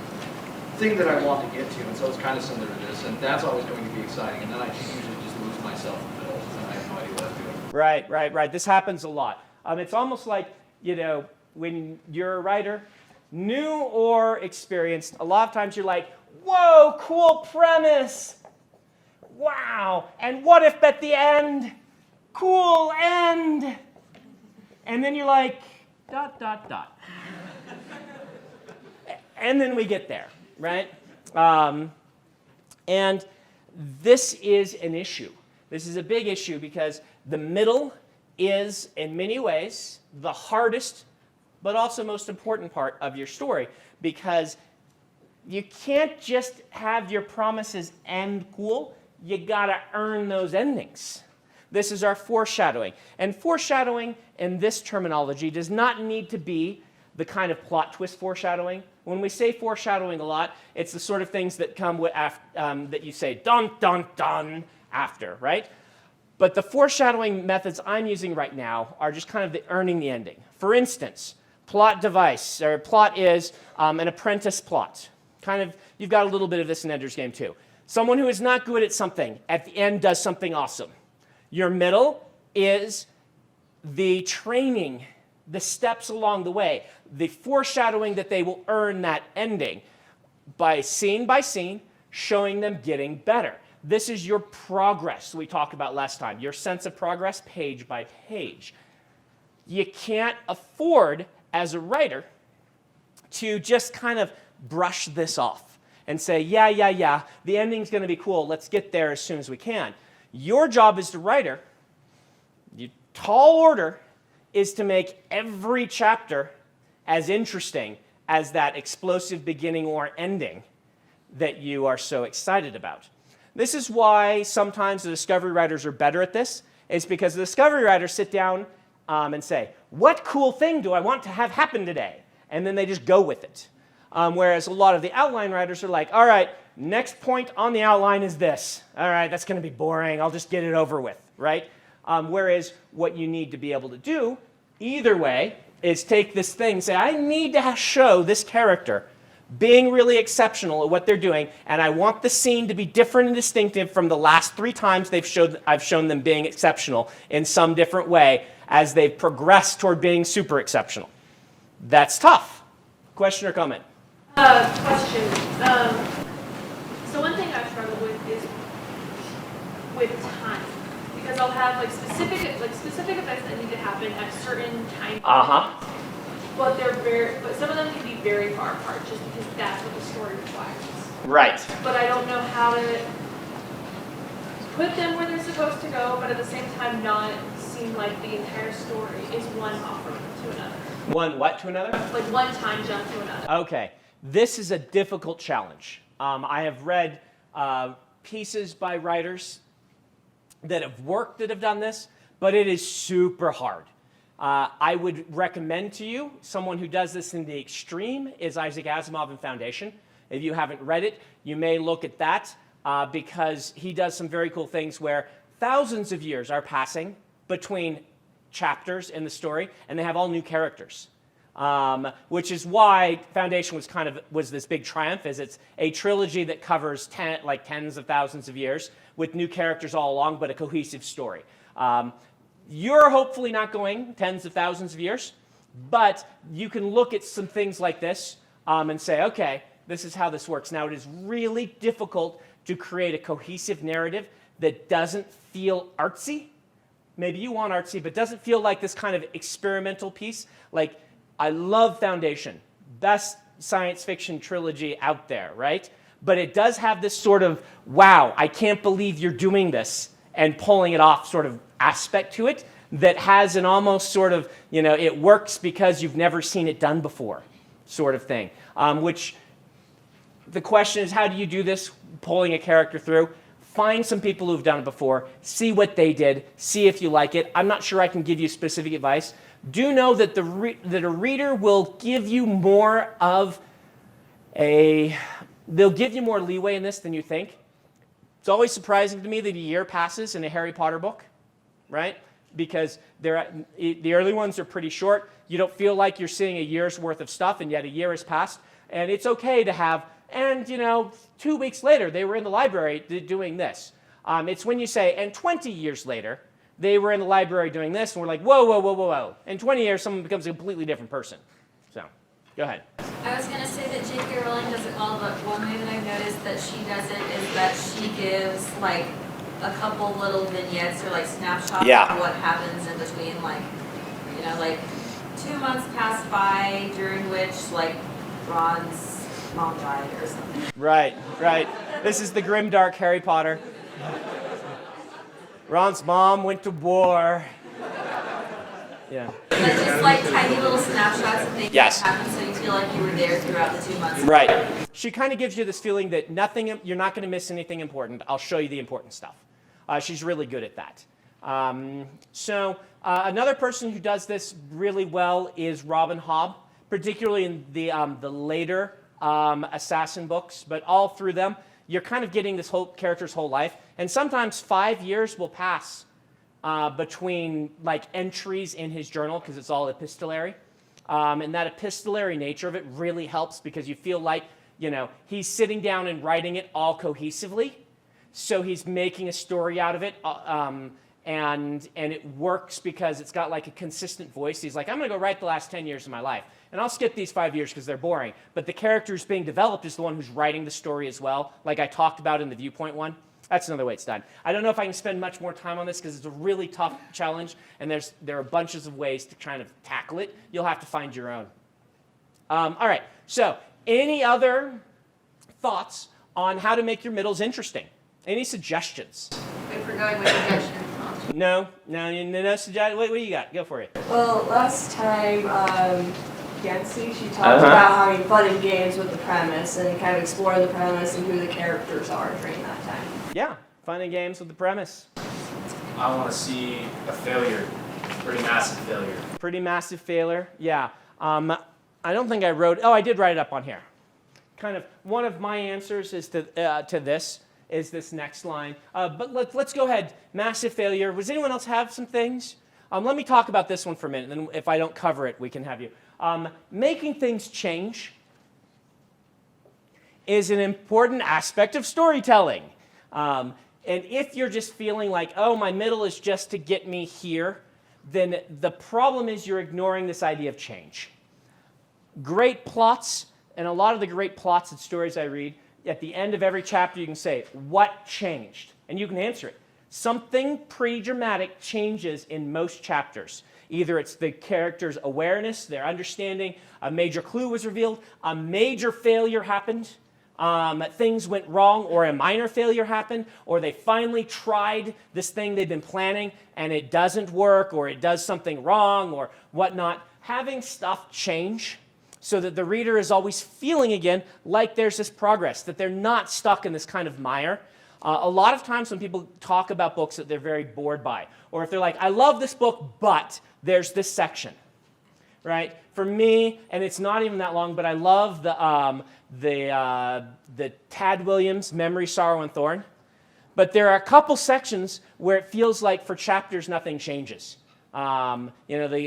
Speaker 15: thing that I want to get to, and so it's kind of similar to this, and that's always going to be exciting. And then I usually just lose myself in the middle, and I have no idea what I'm doing.
Speaker 1: Right. This happens a lot. It's almost like, when you're a writer, new or experienced, a lot of times you're like, whoa, cool premise. Wow. And what if at the end, cool end. And then you're like, ... And then we get there, right? And this is an issue. This is a big issue because the middle is, in many ways, the hardest, but also most important part of your story, because you can't just have your promises end cool. You gotta earn those endings. This is our foreshadowing. And foreshadowing in this terminology does not need to be the kind of plot twist foreshadowing. When we say foreshadowing a lot, it's the sort of things that come with that you say dun dun dun after, right? But the foreshadowing methods I'm using right now are just kind of the earning the ending. For instance, plot device, or plot is an apprentice plot. Kind of, you've got a little bit of this in Ender's Game too. Someone who is not good at something, at the end does something awesome. Your middle is the training, the steps along the way, the foreshadowing that they will earn that ending by scene, showing them getting better. This is your progress we talked about last time, your sense of progress page by page. You can't afford, as a writer, to just kind of brush this off and say, yeah, the ending's going to be cool, let's get there as soon as we can. Your job as the writer, your tall order, is to make every chapter as interesting as that explosive beginning or ending that you are so excited about. This is why sometimes the discovery writers are better at this. It's because the discovery writers sit down and say, what cool thing do I want to have happen today? And then they just go with it. Whereas a lot of the outline writers are like, all right, next point on the outline is this. All right, that's going to be boring. I'll just get it over with, right? Whereas what you need to be able to do, either way, is take this thing and say, I need to show this character being really exceptional at what they're doing, and I want the scene to be different and distinctive from the last 3 times I've shown them being exceptional in some different way as they've progressed toward being super exceptional. That's tough. Question or comment?
Speaker 4: Question. So one thing I've struggled with is with time, because I'll have specific events that need to happen at certain time points. But but some of them can be very far apart, just because that's what the story requires.
Speaker 1: Right.
Speaker 4: But I don't know how to put them where they're supposed to go, but at the same time not seem like the entire story is one offer to another.
Speaker 1: One what to another?
Speaker 4: Like one time jump to another.
Speaker 1: Okay. This is a difficult challenge. I have read pieces by writers that have done this, but it is super hard. I would recommend to you, someone who does this in the extreme is Isaac Asimov in Foundation. If you haven't read it, you may look at that because he does some very cool things where thousands of years are passing between chapters in the story, and they have all new characters. Which is why Foundation was this big triumph, is it's a trilogy that covers tens of thousands of years with new characters all along, but a cohesive story. You're hopefully not going tens of thousands of years, but you can look at some things like this and say, okay, this is how this works. Now, it is really difficult to create a cohesive narrative that doesn't feel artsy. Maybe you want artsy, but doesn't feel like this kind of experimental piece. Like, I love Foundation, best science fiction trilogy out there, right? But it does have this sort of, wow, I can't believe you're doing this and pulling it off sort of aspect to it that has an almost sort of, it works because you've never seen it done before sort of thing. Which the question is, how do you do this, pulling a character through? Find some people who've done it before, see what they did, see if you like it. I'm not sure I can give you specific advice. Do know that that a reader will give you more of they'll give you more leeway in this than you think. It's always surprising to me that a year passes in a Harry Potter book, right? Because the early ones are pretty short. You don't feel like you're seeing a year's worth of stuff, and yet a year has passed. And it's okay to have, 2 weeks later, they were in the library doing this. It's when you say, and 20 years later, they were in the library doing this, and we're like, whoa, whoa, whoa, whoa, whoa. In 20 years, someone becomes a completely different person. So, go ahead.
Speaker 16: I was going to say that J.K. Rowling does it all, but one way that I've noticed that she does it is that she gives, a couple little vignettes or, snapshots of what happens in between, 2 months pass by, during which, Ron's mom died or something.
Speaker 1: Right. This is the grimdark Harry Potter. Ron's mom went to war. Yeah.
Speaker 16: But just tiny little snapshots of things that happen, so you feel like you were there throughout the 2 months.
Speaker 1: Right. She kind of gives you this feeling that you're not going to miss anything important. I'll show you the important stuff. She's really good at that. Another person who does this really well is Robin Hobb, particularly in the later Assassin books, but all through them, you're kind of getting this whole character's whole life. And sometimes 5 years will pass between entries in his journal, because it's all epistolary. And that epistolary nature of it really helps, because you feel like, he's sitting down and writing it all cohesively. So he's making a story out of it. And it works because it's got a consistent voice. He's like, I'm going to go write the last 10 years of my life. And I'll skip these 5 years because they're boring. But the character who's being developed is the one who's writing the story as well, like I talked about in the Viewpoint one. That's another way it's done. I don't know if I can spend much more time on this because it's a really tough challenge, and there are bunches of ways to kind of tackle it. You'll have to find your own. All right, so any other thoughts on how to make your middles interesting? Any suggestions?
Speaker 16: If we're going with suggestions.
Speaker 1: No suggestions. What do you got? Go for it.
Speaker 8: Well, last time, Yancy, she talked about having fun and games with the premise and kind of exploring the premise and who the characters are during that time.
Speaker 1: Yeah, fun and games with the premise.
Speaker 9: I want to see a failure, pretty massive failure.
Speaker 1: Pretty massive failure, yeah. I don't think I wrote, I did write it up on here. Kind of one of my answers is to this. Is this next line. But let's go ahead. Massive failure. Does anyone else have some things? Let me talk about this one for a minute, and then if I don't cover it, we can have you. Making things change is an important aspect of storytelling. And if you're just feeling like, my middle is just to get me here, then the problem is you're ignoring this idea of change. Great plots, and a lot of the great plots and stories I read, at the end of every chapter, you can say, what changed? And you can answer it. Something pretty dramatic changes in most chapters. Either it's the character's awareness, their understanding, a major clue was revealed, a major failure happened, things went wrong, or a minor failure happened, or they finally tried this thing they've been planning and it doesn't work, or it does something wrong, or whatnot. Having stuff change so that the reader is always feeling again like there's this progress, that they're not stuck in this kind of mire, A lot of times when people talk about books that they're very bored by, or if they're like, I love this book, but there's this section, right? For me, and it's not even that long, but I love the Tad Williams, Memory, Sorrow, and Thorn. But there are a couple sections where it feels like for chapters nothing changes. There's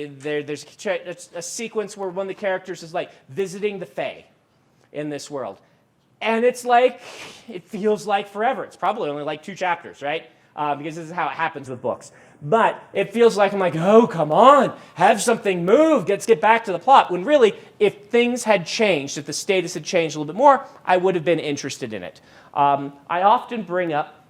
Speaker 1: a sequence where one of the characters is like visiting the Fae in this world. And it's like, it feels like forever. It's probably only like 2 chapters, right? Because this is how it happens with books. But it feels like I'm like, oh, come on, have something move. Let's get back to the plot. When really, if things had changed, if the status had changed a little bit more, I would have been interested in it. I often bring up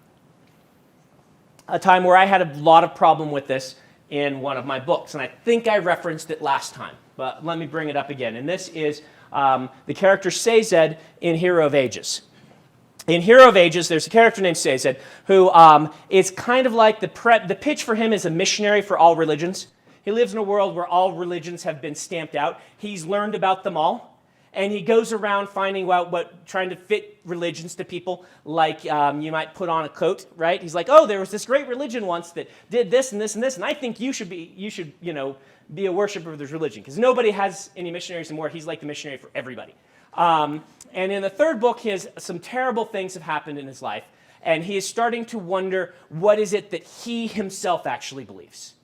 Speaker 1: a time where I had a lot of problem with this in one of my books. And I think I referenced it last time, but let me bring it up again. And this is the character Sazed in Hero of Ages. In Hero of Ages, there's a character named Sazed who is kind of like the pitch for him is a missionary for all religions. He lives in a world where all religions have been stamped out. He's learned about them all, and he goes around finding out trying to fit religions to people, like you might put on a coat, right? He's like, oh, there was this great religion once that did this and this and this, and I think you should be a worshiper of this religion, because nobody has any missionaries anymore. He's like the missionary for everybody. And in the third book, some terrible things have happened in his life, and he is starting to wonder what is it that he himself actually believes,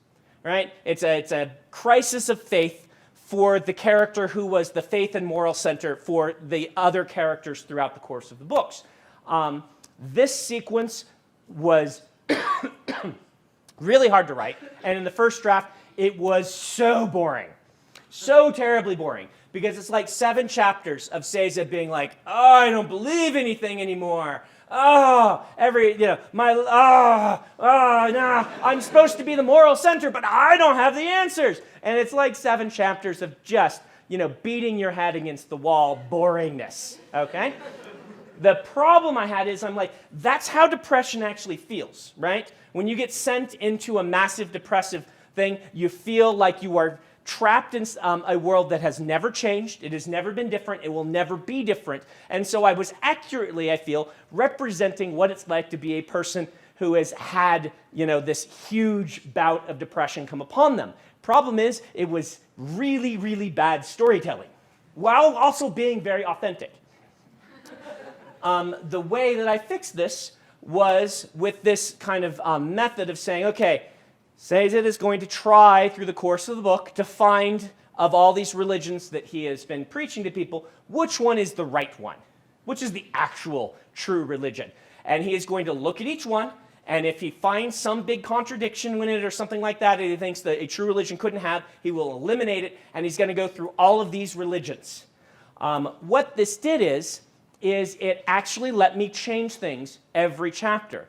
Speaker 1: right? It's a crisis of faith for the character who was the faith and moral center for the other characters throughout the course of the books. This sequence was really hard to write, and in the first draft, it was so boring, so terribly boring, because it's like 7 chapters of Sazed being like, oh, I don't believe anything anymore. Oh, no, I'm supposed to be the moral center, but I don't have the answers. And it's like 7 chapters of just, beating your head against the wall boringness, okay? The problem I had is I'm like, that's how depression actually feels, right? When you get sent into a massive depressive thing, you feel like you are trapped in a world that has never changed. It has never been different. It will never be different. And so I was accurately, I feel, representing what it's like to be a person who has had, this huge bout of depression come upon them. Problem is, it was really, really bad storytelling, while also being very authentic. The way that I fixed this was with this kind of method of saying, okay, Sazed is going to try through the course of the book to find, of all these religions that he has been preaching to people, which one is the right one, which is the actual true religion. And he is going to look at each one, and if he finds some big contradiction in it or something like that he thinks that a true religion couldn't have, he will eliminate it, and he's going to go through all of these religions. What this did is it actually let me change things every chapter.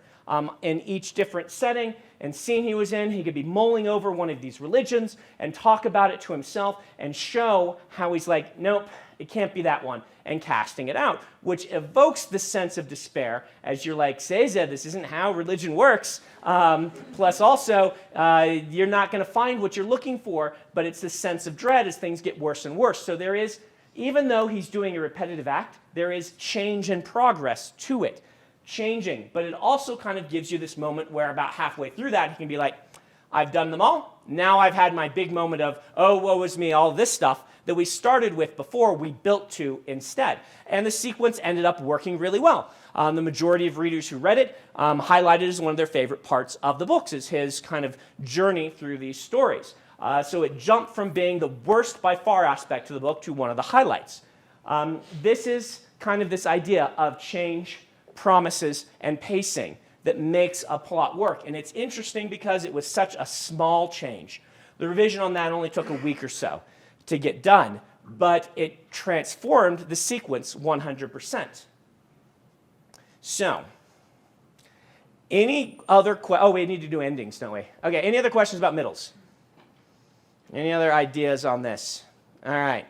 Speaker 1: In each different setting and scene he was in, he could be mulling over one of these religions and talk about it to himself and show how he's like, nope, it can't be that one, and casting it out, which evokes this sense of despair as you're like, Sazed, this isn't how religion works. Plus also, you're not going to find what you're looking for, but it's this sense of dread as things get worse and worse. So there is, even though he's doing a repetitive act, there is change and progress to it. Changing, but it also kind of gives you this moment where about halfway through that, he can be like, I've done them all. Now I've had my big moment of, oh, woe is me, all this stuff that we started with before, we built to instead. And the sequence ended up working really well. The majority of readers who read it highlighted as one of their favorite parts of the books, is his kind of journey through these stories. So it jumped from being the worst by far aspect of the book to one of the highlights. This is kind of this idea of change, promises, and pacing that makes a plot work. And it's interesting because it was such a small change. The revision on that only took a week or so to get done, but it transformed the sequence 100%. So, any other we need to do endings, don't we? Okay, any other questions about middles? Any other ideas on this? All right.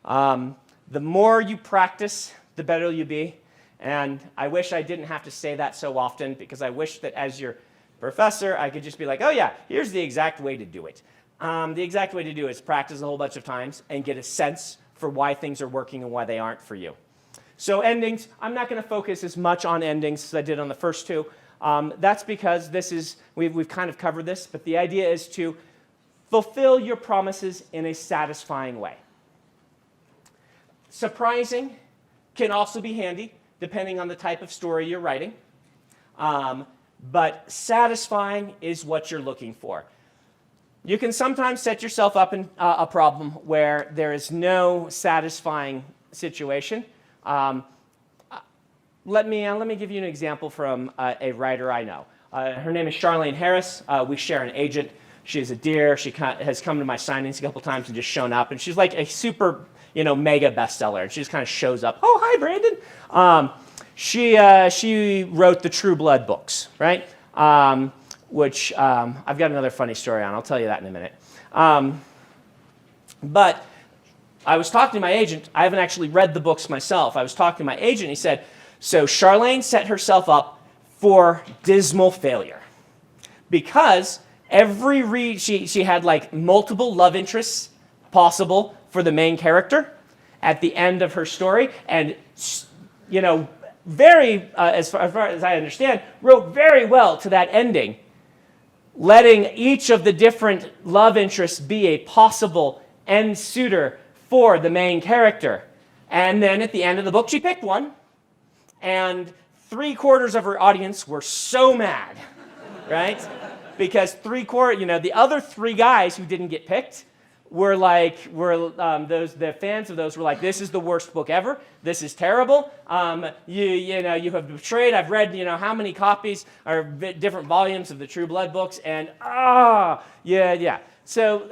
Speaker 1: The more you practice, the better you'll be. And I wish I didn't have to say that so often, because I wish that as your professor, I could just be like, oh yeah, here's the exact way to do it. The exact way to do it is practice a whole bunch of times and get a sense for why things are working and why they aren't for you. So endings, I'm not going to focus as much on endings as I did on the first two. That's because we've kind of covered this, but the idea is to fulfill your promises in a satisfying way. Surprising can also be handy, depending on the type of story you're writing. But satisfying is what you're looking for. You can sometimes set yourself up in a problem where there is no satisfying situation. Let me give you an example from a writer I know. Her name is Charlene Harris. We share an agent. She's a dear. She has come to my signings a couple times and just shown up. And she's like a super, mega bestseller. And she just kind of shows up. Oh, hi, Brandon. She wrote the True Blood books, right? Which I've got another funny story on. I'll tell you that in a minute. But I was talking to my agent. I haven't actually read the books myself. I was talking to my agent. He said, so Charlene set herself up for dismal failure because she had like multiple love interests possible for the main character at the end of her story, and very, as far as I understand, wrote very well to that ending, letting each of the different love interests be a possible end suitor for the main character. And then at the end of the book, she picked one, and 3/4 of her audience were so mad, right? Because the other 3 guys who didn't get picked the fans of those were like, this is the worst book ever. This is terrible. You have betrayed. I've read, how many copies or different volumes of the True Blood books, and yeah. So,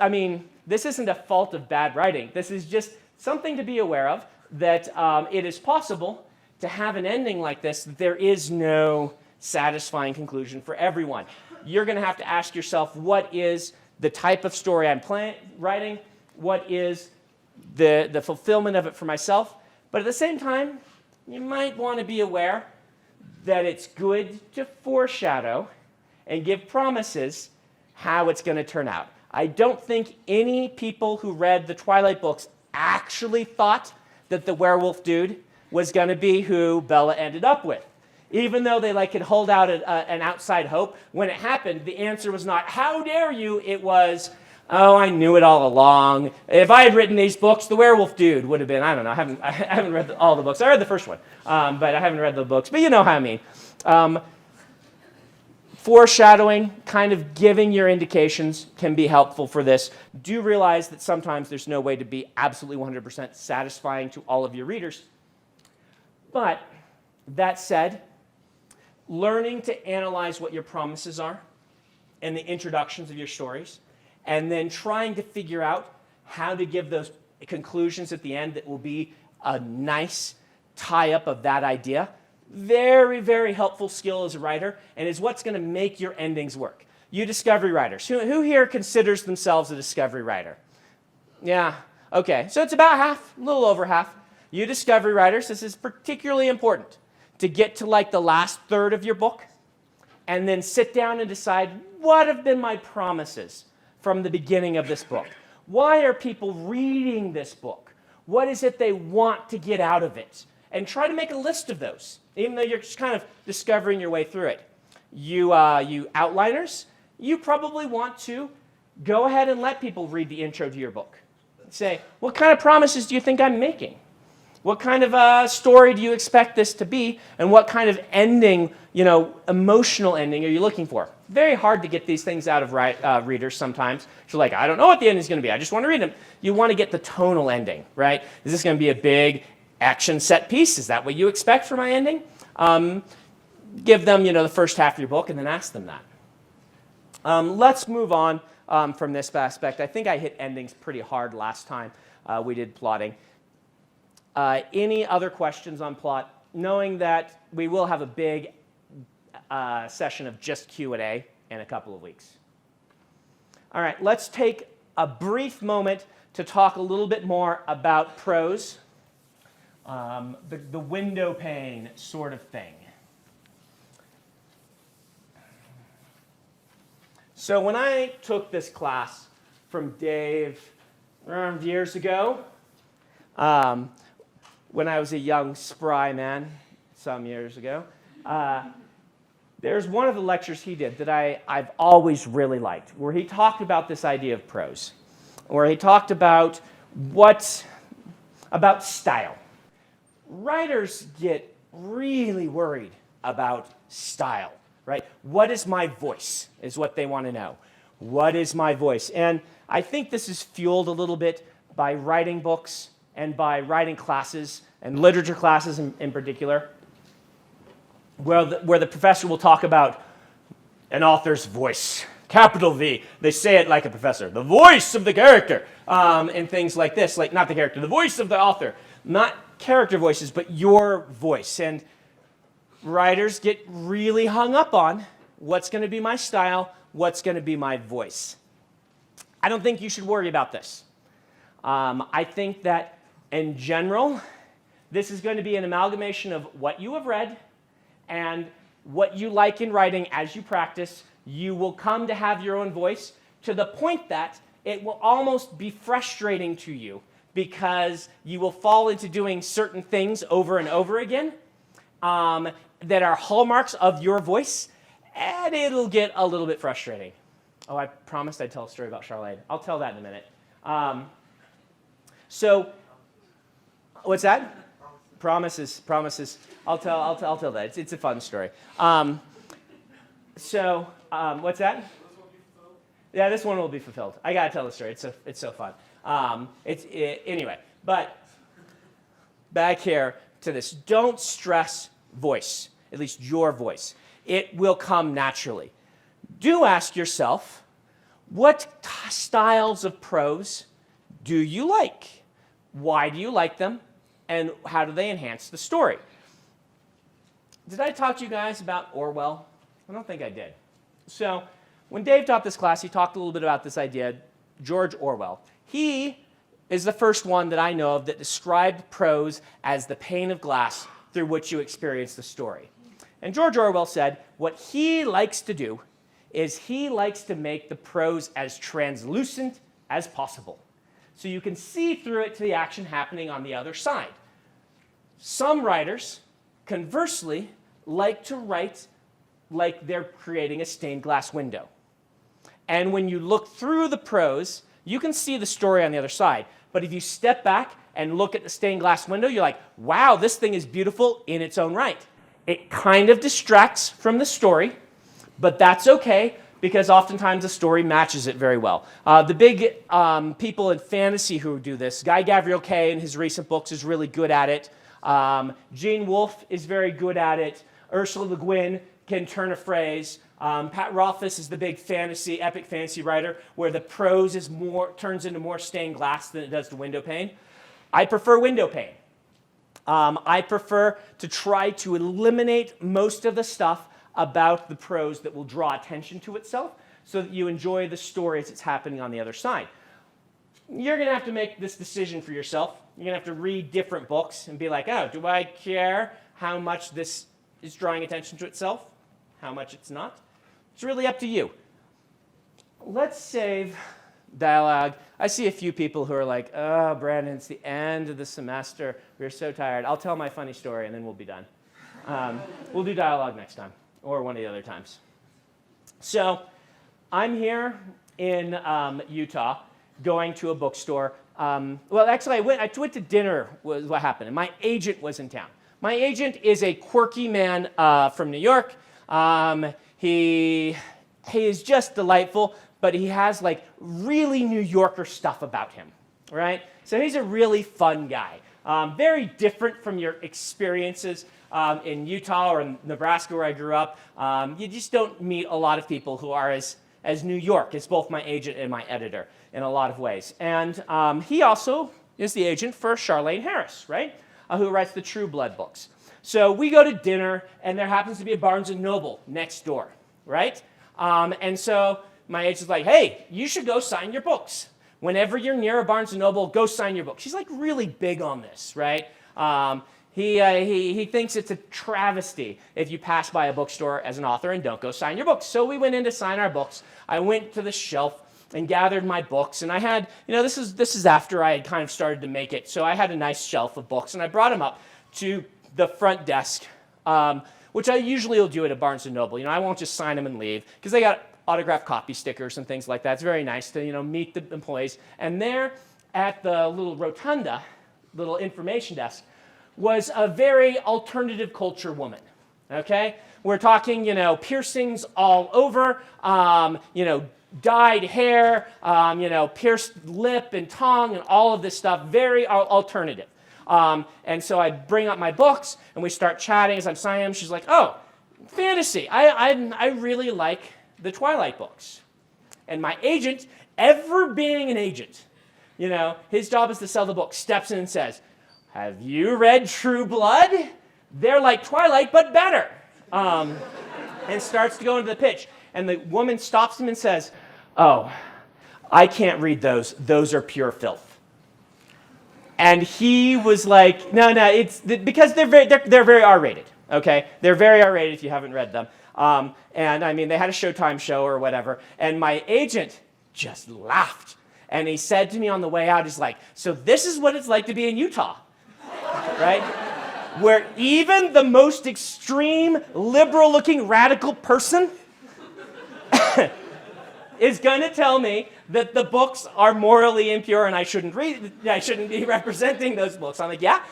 Speaker 1: this isn't a fault of bad writing. This is just something to be aware of, that it is possible to have an ending like this, that there is no satisfying conclusion for everyone. You're going to have to ask yourself, what is the type of story I'm writing? What is the fulfillment of it for myself? But at the same time, you might want to be aware that it's good to foreshadow and give promises how it's going to turn out. I don't think any people who read the Twilight books actually thought that the werewolf dude was going to be who Bella ended up with. Even though they could hold out an outside hope, when it happened, the answer was not, how dare you? It was, oh, I knew it all along. If I had written these books, the werewolf dude would have been, I don't know, I haven't read all the books. I read the first one, but I haven't read the books. But you know how I mean. Foreshadowing, kind of giving your indications, can be helpful for this. Do realize that sometimes there's no way to be absolutely 100% satisfying to all of your readers. But that said, learning to analyze what your promises are and the introductions of your stories, and then trying to figure out how to give those conclusions at the end that will be a nice tie-up of that idea. Very, very helpful skill as a writer, and is what's going to make your endings work. You discovery writers, who here considers themselves a discovery writer? Yeah, okay, so it's about half, a little over half. You discovery writers, this is particularly important, to get to the last third of your book and then sit down and decide, what have been my promises from the beginning of this book? Why are people reading this book? What is it they want to get out of it? And try to make a list of those, even though you're just kind of discovering your way through it. You outliners, you probably want to go ahead and let people read the intro to your book. Say, what kind of promises do you think I'm making? What kind of story do you expect this to be? And what kind of ending, emotional ending are you looking for? Very hard to get these things out of readers sometimes. You're like, I don't know what the ending's going to be. I just want to read them. You want to get the tonal ending, right? Is this going to be a big action set piece? Is that what you expect for my ending? Give them, the first half of your book and then ask them that. Let's move on from this aspect. I think I hit endings pretty hard last time we did plotting. Any other questions on plot? Knowing that we will have a big session of just Q&A in a couple of weeks. All right, let's take a brief moment to talk a little bit more about prose, the window pane sort of thing. So when I took this class from Dave years ago, when I was a young, spry man some years ago, there's one of the lectures he did that I've always really liked, where he talked about this idea of prose, where he talked about about style. Writers get really worried about style, right? What is my voice is what they want to know. What is my voice? And I think this is fueled a little bit by writing books and by writing classes, and literature classes in particular, where the professor will talk about an author's voice, capital V. They say it like a professor. The voice of the character, and things like this. Like, not the character, the voice of the author. Not character voices, but your voice. And writers get really hung up on what's going to be my style, what's going to be my voice. I don't think you should worry about this. I think that, in general, this is going to be an amalgamation of what you have read and what you like in writing as you practice. You will come to have your own voice to the point that it will almost be frustrating to you because you will fall into doing certain things over and over again that are hallmarks of your voice, and it'll get a little bit frustrating. Oh, I promised I'd tell a story about Charlene. I'll tell that in a minute. So, what's that? Promises. I'll tell that. It's a fun story. What's that? Yeah, this one will be fulfilled. I gotta tell the story. It's so fun. Anyway, but back here to this. Don't stress voice, at least your voice. It will come naturally. Do ask yourself, what styles of prose do you like? Why do you like them? And how do they enhance the story? Did I talk to you guys about Orwell? I don't think I did. So when Dave taught this class, he talked a little bit about this idea, George Orwell. He is the first one that I know of that described prose as the pane of glass through which you experience the story. And George Orwell said what he likes to do is he likes to make the prose as translucent as possible, so you can see through it to the action happening on the other side. Some writers, conversely, like to write like they're creating a stained glass window. And when you look through the prose, you can see the story on the other side. But if you step back and look at the stained glass window, you're like, wow, this thing is beautiful in its own right. It kind of distracts from the story, but that's okay, because oftentimes the story matches it very well. The big people in fantasy who do this, Guy Gavriel Kay in his recent books is really good at it. Gene Wolfe is very good at it. Ursula Le Guin can turn a phrase. Pat Rothfuss is the big epic fantasy writer, where the prose turns into more stained glass than it does to window pane. I prefer window pane. I prefer to try to eliminate most of the stuff about the prose that will draw attention to itself, so that you enjoy the story as it's happening on the other side. You're going to have to make this decision for yourself. You're going to have to read different books and be like, oh, do I care how much this is drawing attention to itself? How much it's not? It's really up to you. Let's save dialogue. I see a few people who are like, oh, Brandon, it's the end of the semester. We're so tired. I'll tell my funny story and then we'll be done. We'll do dialogue next time, or one of the other times. So I'm here in Utah, going to a bookstore. Well, actually, I went to dinner was what happened, and my agent was in town. My agent is a quirky man from New York. He is just delightful, but he has like really New Yorker stuff about him, right? So he's a really fun guy. Very different from your experiences in Utah or in Nebraska, where I grew up. You just don't meet a lot of people who are as New York as both my agent and my editor in a lot of ways. And he also is the agent for Charlene Harris, right? Who writes the True Blood books. So we go to dinner, and there happens to be a Barnes & Noble next door, right? And so my agent's like, hey, you should go sign your books. Whenever you're near a Barnes & Noble, go sign your book. She's like really big on this, right? He thinks it's a travesty if you pass by a bookstore as an author and don't go sign your books. So we went in to sign our books. I went to the shelf, and gathered my books. And I had, this is after I had kind of started to make it. So I had a nice shelf of books, and I brought them up to the front desk, which I usually will do at a Barnes & Noble. I won't just sign them and leave, because they got autographed copy stickers and things like that. It's very nice to, meet the employees. And there at the little rotunda, little information desk, was a very alternative culture woman, okay? We're talking, piercings all over, dyed hair, pierced lip and tongue and all of this stuff, very alternative. And so I bring up my books and we start chatting as I'm signing them. She's like, oh, fantasy. I really like the Twilight books. And my agent, ever being an agent, his job is to sell the book, steps in and says, have you read True Blood? They're like Twilight, but better. And starts to go into the pitch. And the woman stops him and says, oh, I can't read those. Those are pure filth. And he was like, no, it's because they're very R-rated, okay? They're very R-rated if you haven't read them. And I mean, they had a Showtime show or whatever. And my agent just laughed. And he said to me on the way out, he's like, so this is what it's like to be in Utah, right? Where even the most extreme, liberal-looking, radical person is going to tell me that the books are morally impure and I shouldn't be representing those books. I'm like, yeah,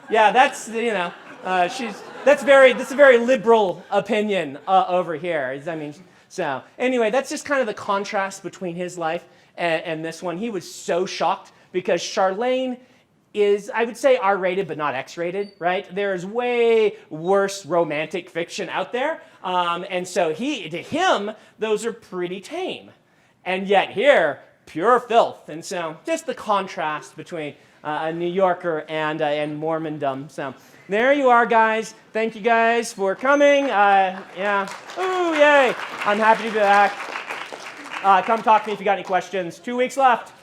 Speaker 1: that's, that's a very liberal opinion over here. I mean, so anyway, that's just kind of the contrast between his life and this one. He was so shocked because Charlene is, I would say, R-rated, but not X-rated, right? There's way worse romantic fiction out there. And so to him, those are pretty tame. And yet here, pure filth. And so just the contrast between a New Yorker and Mormondom. So there you are, guys. Thank you guys for coming. Yeah. Ooh, yay. I'm happy to be back. Come talk to me if you got any questions. 2 weeks left.